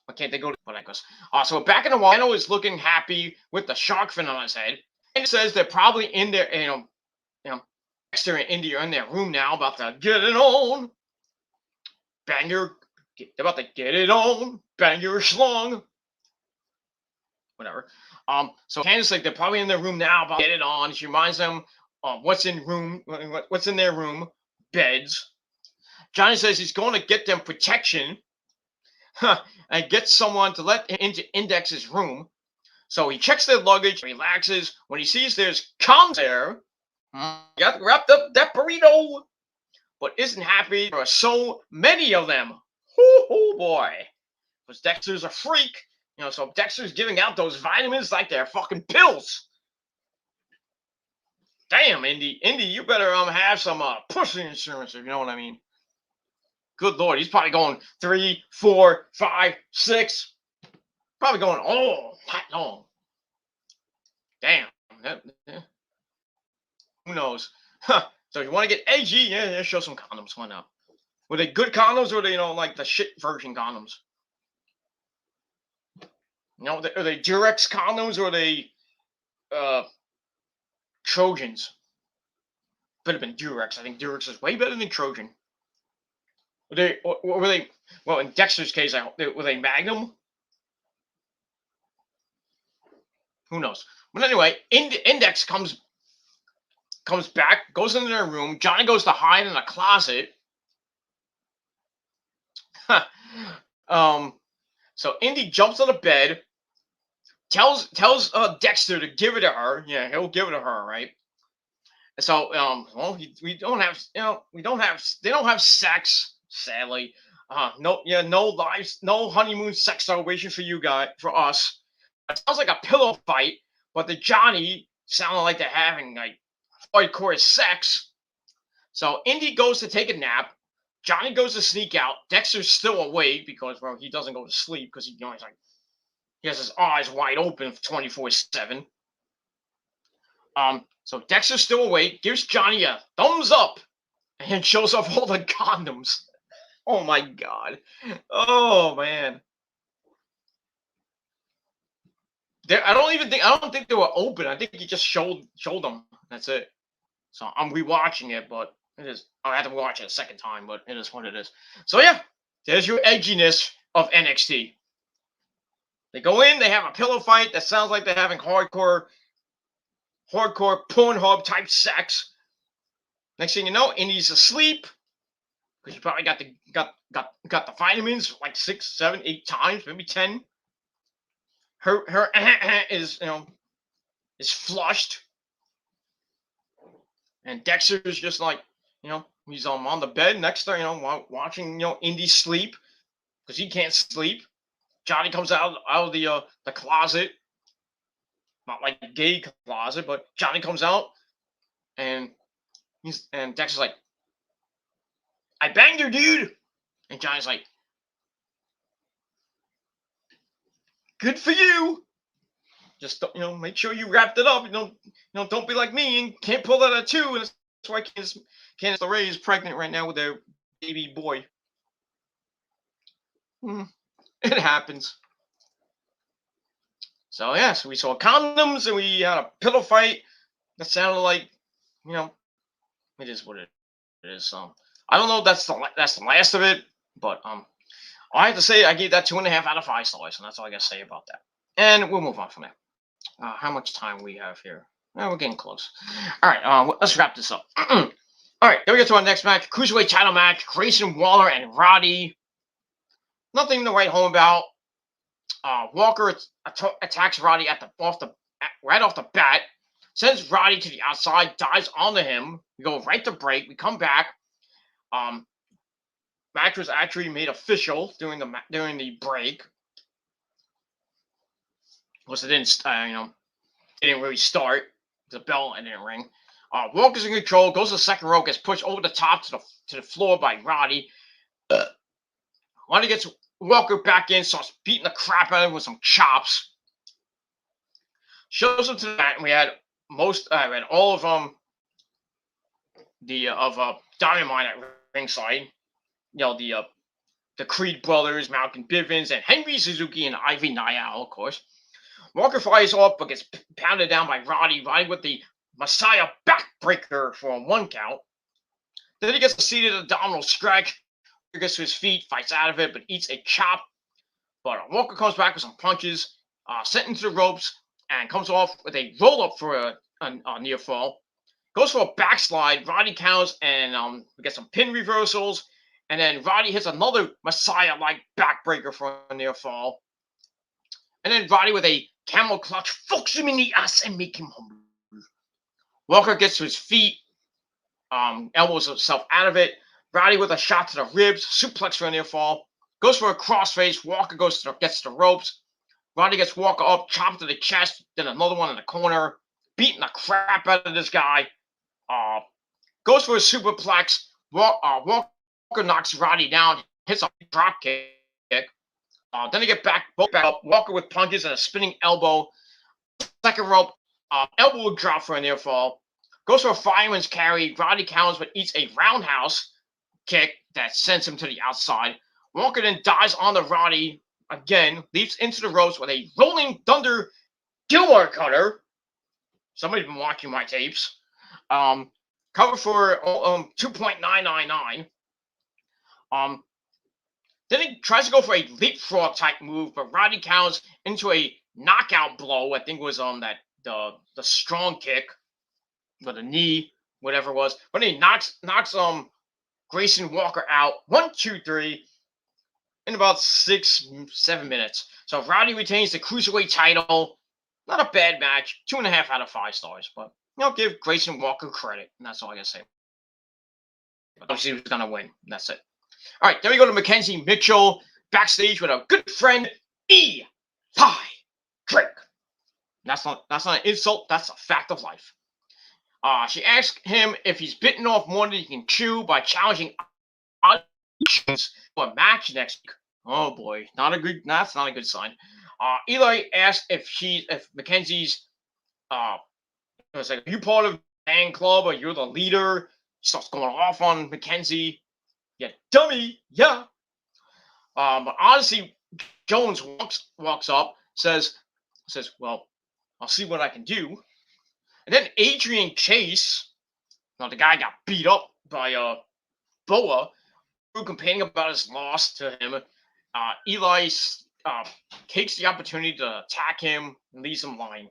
S1: Why can't they go to But I guess. So we're back in Hawaii. Gargano is looking happy with the shark fin on his head. And it says they're probably in their, Dexter and Indy are in their room now, about to get it on. They're about to get it on. Bang your schlong. Whatever. So Candace, like, they're probably in their room now, about to get it on. She reminds them what's in their room, beds. Johnny says he's going to get them protection, and get someone to let him into Index's room. So he checks their luggage, relaxes. When he sees there's condoms there, got wrapped up that burrito, but isn't happy. There are so many of them. Oh boy. Because Dexter's a freak. So Dexter's giving out those vitamins like they're fucking pills. Damn, Indy, you better have some pussy insurance, if you know what I mean. Good Lord, he's probably going 3, 4, 5, 6. Probably going all that long. Damn. Who knows? Huh. So if you want to get edgy, yeah, show some condoms. Why not? Were they good condoms, or were they, like the shit version condoms? Are they Durex condoms, or are they Trojans? Could have been Durex. I think Durex is way better than Trojan. Were they? Well, in Dexter's case, were they Magnum? Who knows? But anyway, Index comes back, goes into their room. Johnny goes to hide in a closet. So Indy jumps on the bed, tells Dexter to give it to her. Yeah, he'll give it to her, right? So they don't have sex, sadly. No honeymoon sex celebration for you guys, for us. It sounds like a pillow fight, but the Johnny sounded like they're having like hardcore sex. So Indy goes to take a nap. Johnny goes to sneak out. Dexter's still awake because, well, he doesn't go to sleep because he has his eyes wide open 24/7. So Dexter's still awake, gives Johnny a thumbs up, and shows off all the condoms. Oh my god. Oh man. I don't think they were open. I think he just showed them. That's it. So I'm rewatching it, but it is. I have to watch it a second time, but it is what it is. So yeah, there's your edginess of NXT. They go in, they have a pillow fight that sounds like they're having hardcore Pornhub type sex. Next thing you know, Indy's asleep because you probably got the vitamins like 6, 7, 8 times, maybe 10. Her is flushed, and Dexter's just like he's on the bed next to her, watching Indy sleep because he can't sleep. Johnny comes out of the closet, not like a gay closet, but Johnny comes out, and Dexter's like, "I banged her, dude," and Johnny's like, "Good for you. Just make sure you wrapped it up. Don't be like me and can't pull that at 2." And that's why Candice LeRae is pregnant right now with their baby boy. It happens. So yeah, so we saw condoms and we had a pillow fight. That sounded like, it is what it is. I don't know if that's the last of it, but I have to say I gave that 2.5 out of 5 stars, and that's all I got to say about that. And we'll move on from there. How much time we have here? Well, we're getting close. All right, let's wrap this up. All right, then we get to our next match, Cruiserweight title match, Grayson Waller and Roddy. Nothing to write home about. Walker attacks Roddy right off the bat, sends Roddy to the outside, dives onto him. We go right to break. We come back. Match was actually made official during the break. Because it didn't really start. The bell didn't ring. Walker's in control, goes to the second row, gets pushed over the top to the floor by Roddy. Roddy gets Walker back in, starts beating the crap out of him with some chops. Shows him to the mat, and we had all of Dynamite at ringside. The Creed brothers, Malcolm Bivens, and Henry Suzuki and Ivy Naya, of course. Walker fires off but gets pounded down by Roddy. Roddy with the Messiah backbreaker for a 1 count. Then he gets a seated abdominal stretch. He gets to his feet, fights out of it, but eats a chop. But Walker comes back with some punches, sent into the ropes, and comes off with a roll up for a near fall. Goes for a backslide. Roddy counts and we get some pin reversals. And then Roddy hits another Messiah-like backbreaker for a near fall. And then Roddy with a camel clutch fucks him in the ass and make him humble. Walker gets to his feet, elbows himself out of it. Roddy with a shot to the ribs, suplex for a near fall. Goes for a crossface. Walker gets to the ropes. Roddy gets Walker up, chop to the chest, then another one in the corner, beating the crap out of this guy. Goes for a superplex. Walker knocks Roddy down, hits a drop kick. Then they get both back up. Walker with punches and a spinning elbow. Second rope, elbow drop for a near fall. Goes for a fireman's carry. Roddy counters but eats a roundhouse kick that sends him to the outside. Walker then dives on the Roddy again, leaps into the ropes with a rolling thunder Gilmore cutter. Somebody's been watching my tapes. Cover for 2.999. Then he tries to go for a leapfrog type move, but Roddy counters into a knockout blow. I think it was on that the strong kick with a knee, whatever it was. But he knocks Grayson Walker out 1, 2, 3 in about 6-7 minutes. So Roddy retains the cruiserweight title. Not a bad match. 2.5 out of 5 stars, but give Grayson Walker credit, and that's all I gotta say. But obviously, he was gonna win. That's it. All right, then we go to Mackenzie Mitchell backstage with a good friend, Eli Drake. That's not an insult. That's a fact of life. She asked him if he's bitten off more than he can chew by challenging for a match next week. Oh boy, that's not a good sign. Eli asked if Mackenzie's it's like, are you part of the fan club or you're the leader? He starts going off on Mackenzie. Yeah, dummy, yeah. But honestly, Jones walks up, says, well, I'll see what I can do. And then Adrian Chase, the guy got beat up by Boa, complaining about his loss to him. Eli takes the opportunity to attack him and leaves him lying.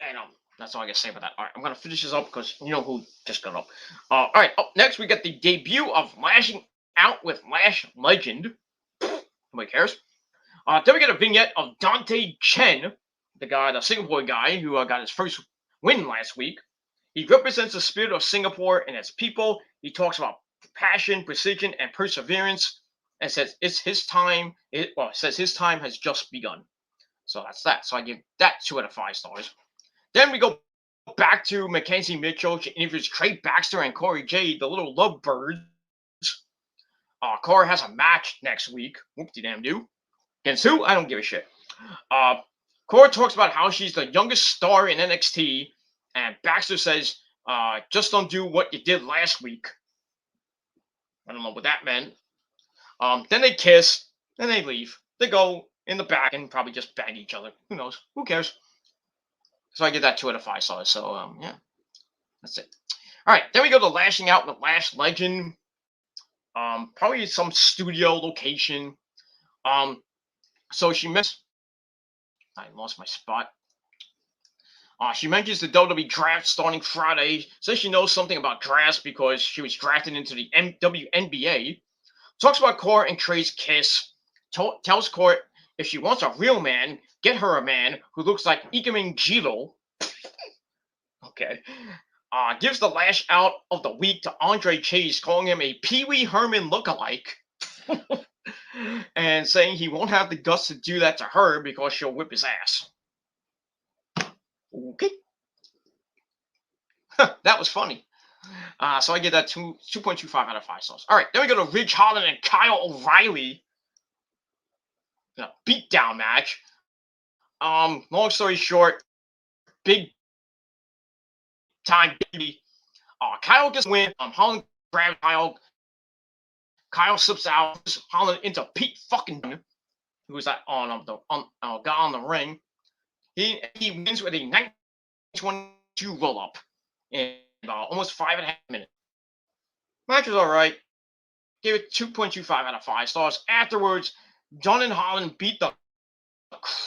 S1: And that's all I gotta say about that. All right, I'm gonna finish this up because you know who just got up. All right, up next we got the debut of Lashing Out with Lash Legend. Nobody cares. Then we get a vignette of Dante Chen, the Singapore guy who got his first win last week. He represents the spirit of Singapore and its people. He talks about passion, precision, and perseverance, and says it's his time. Says his time has just begun. So that's that. So I give that 2 out of 5 stars. Then we go back to Mackenzie Mitchell. She interviews Trey Baxter and Corey Jade, the little lovebirds. Corey has a match next week. Whoop-de-damn-do. Against who? I don't give a shit. Corey talks about how she's the youngest star in NXT, and Baxter says, just don't do what you did last week. I don't know what that meant. Then they kiss, then they leave. They go in the back and probably just bang each other. Who knows? Who cares? So I give that 2 out of 5 stars. So, yeah. That's it. All right. Then we go to Lashing Out with Lash Legend. Probably some studio location. So she missed. I lost my spot. She mentions the WWE draft starting Friday. Says she knows something about drafts because she was drafted into the WNBA. Talks about Court and Trey's kiss. Tells Court if she wants a real man, get her a man who looks like Ikemen Jiro. Okay. Gives the lash out of the week to Andre Chase, calling him a Pee Wee Herman lookalike. And saying he won't have the guts to do that to her because she'll whip his ass. Okay. That was funny. So I give that 2.25 out of 5 stars. All right, then we go to Ridge Holland and Kyle O'Reilly. Beatdown match. Long story short, big time baby. Kyle gets a win. Holland grabs Kyle. Kyle slips out. Holland into Pete fucking. who was that got on the ring. He wins with a 1922 roll up in about almost 5.5 minutes. Match was all right. Gave it 2.25 out of 5 stars. Afterwards, Dunn and Holland beat the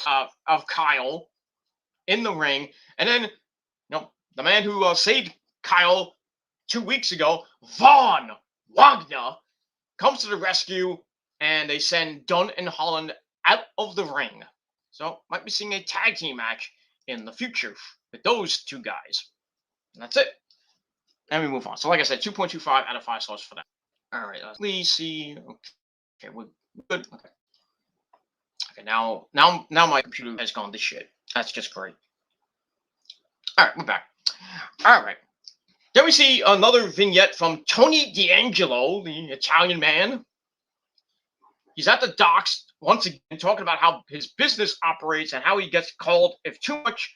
S1: of Kyle in the ring, and then the man who saved Kyle 2 weeks ago, Von Wagner, comes to the rescue, and they send Dunn and Holland out of the ring. So might be seeing a tag team match in the future with those two guys. And that's it. And we move on. So like I said, 2.25 out of 5 stars for that. All right, please see. Okay, we're good. Okay, now my computer has gone to shit. That's just great. All right, we're back. All right. Then we see another vignette from Tony D'Angelo, the Italian man. He's at the docks once again talking about how his business operates and how he gets called if too much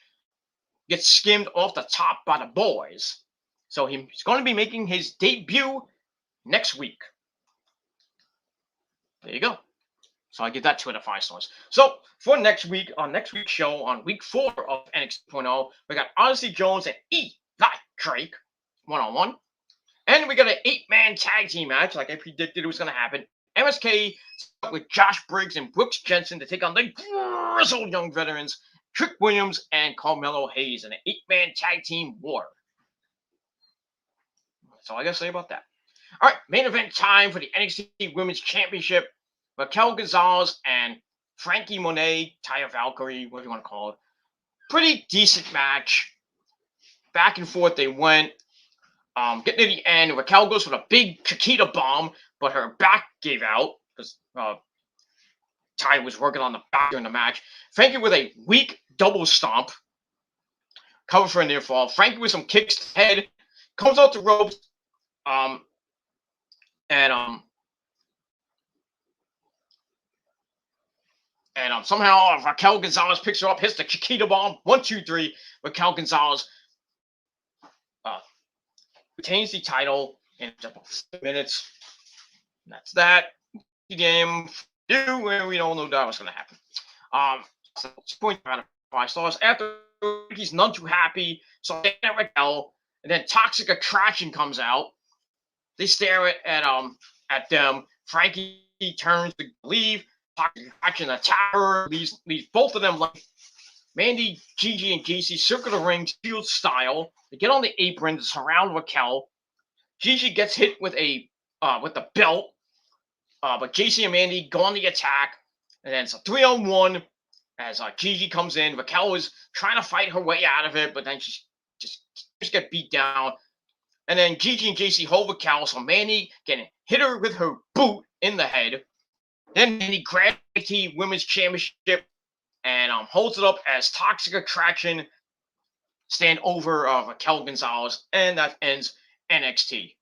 S1: gets skimmed off the top by the boys. So he's going to be making his debut next week. There you go. So I give that 2 out of 5 stars. So for next week, on next week's show, on week 4 of NXT 2.0, we got Odyssey Jones and Eli Drake one-on-one. And we got an 8-man tag team match, like I predicted it was going to happen. MSK with Josh Briggs and Brooks Jensen to take on the grizzled young veterans, Trick Williams and Carmelo Hayes in an 8-man tag team war. That's all I got to say about that. All right, main event time for the NXT Women's Championship. Raquel Gonzalez and Frankie Monet, Taya Valkyrie, whatever you want to call it. Pretty decent match. Back and forth they went. Getting to the end, Raquel goes with a big Chiquita bomb, but her back gave out because Ty was working on the back during the match. Frankie with a weak double stomp. Cover for a near fall. Frankie with some kicks to the head. Comes out the ropes. Somehow Raquel Gonzalez picks her up, hits the Chiquita bomb. 1, 2, 3. Raquel Gonzalez retains the title in just about 6 minutes. And that's that. The game. We don't know that was going to happen. So 6.5 out of 5 stars. After he's none too happy, so they at Raquel, and then Toxic Attraction comes out. They stare at them. Frankie turns to leave. Toxic Attraction attack her, leaves both of them like Mandy, Gigi, and JC circle the ring, Shield style. They get on the apron to surround Raquel. Gigi gets hit with the belt, but JC and Mandy go on the attack, and then it's a 3-on-1 as Gigi comes in. Raquel is trying to fight her way out of it, but then she just get beat down. And then Gigi and JC hold Raquel, so Mandy can hit her with her boot in the head. Then Mandy grabs the Women's Championship and holds it up as Toxic Attraction stand over Raquel Gonzalez, and that ends NXT.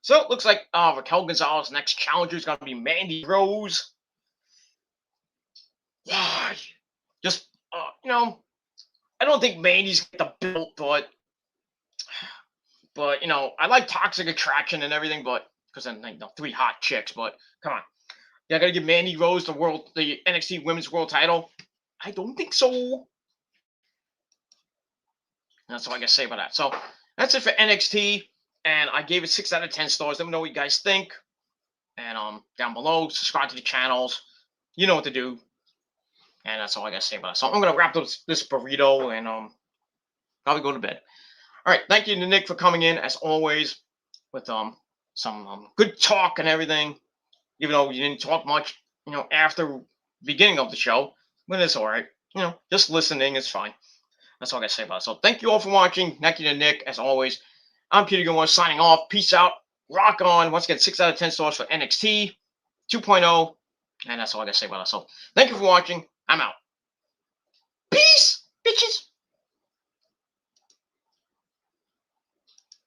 S1: So it looks like Raquel Gonzalez's next challenger is going to be Mandy Rose. Just, I don't think Mandy's got the belt, but I like Toxic Attraction and everything, but because then 3 hot chicks, but come on. Yeah, I gotta give Mandy Rose the NXT Women's World Title. I don't think so. That's all I gotta say about that. So that's it for NXT, and I gave it 6 out of 10 stars. Let me know what you guys think, and down below, subscribe to the channels. You know what to do, and that's all I gotta say about it. So I'm gonna wrap up this burrito and probably go to bed. All right, thank you to Nick for coming in as always with some good talk and everything. Even though you didn't talk much, after the beginning of the show, but it's all right. Just listening is fine. That's all I got to say about it. So thank you all for watching. Thank you to Nick, as always. I'm Peter Gilmore signing off. Peace out. Rock on. Once again, 6 out of 10 stars for NXT 2.0. And that's all I got to say about it. So thank you for watching. I'm out. Peace, bitches.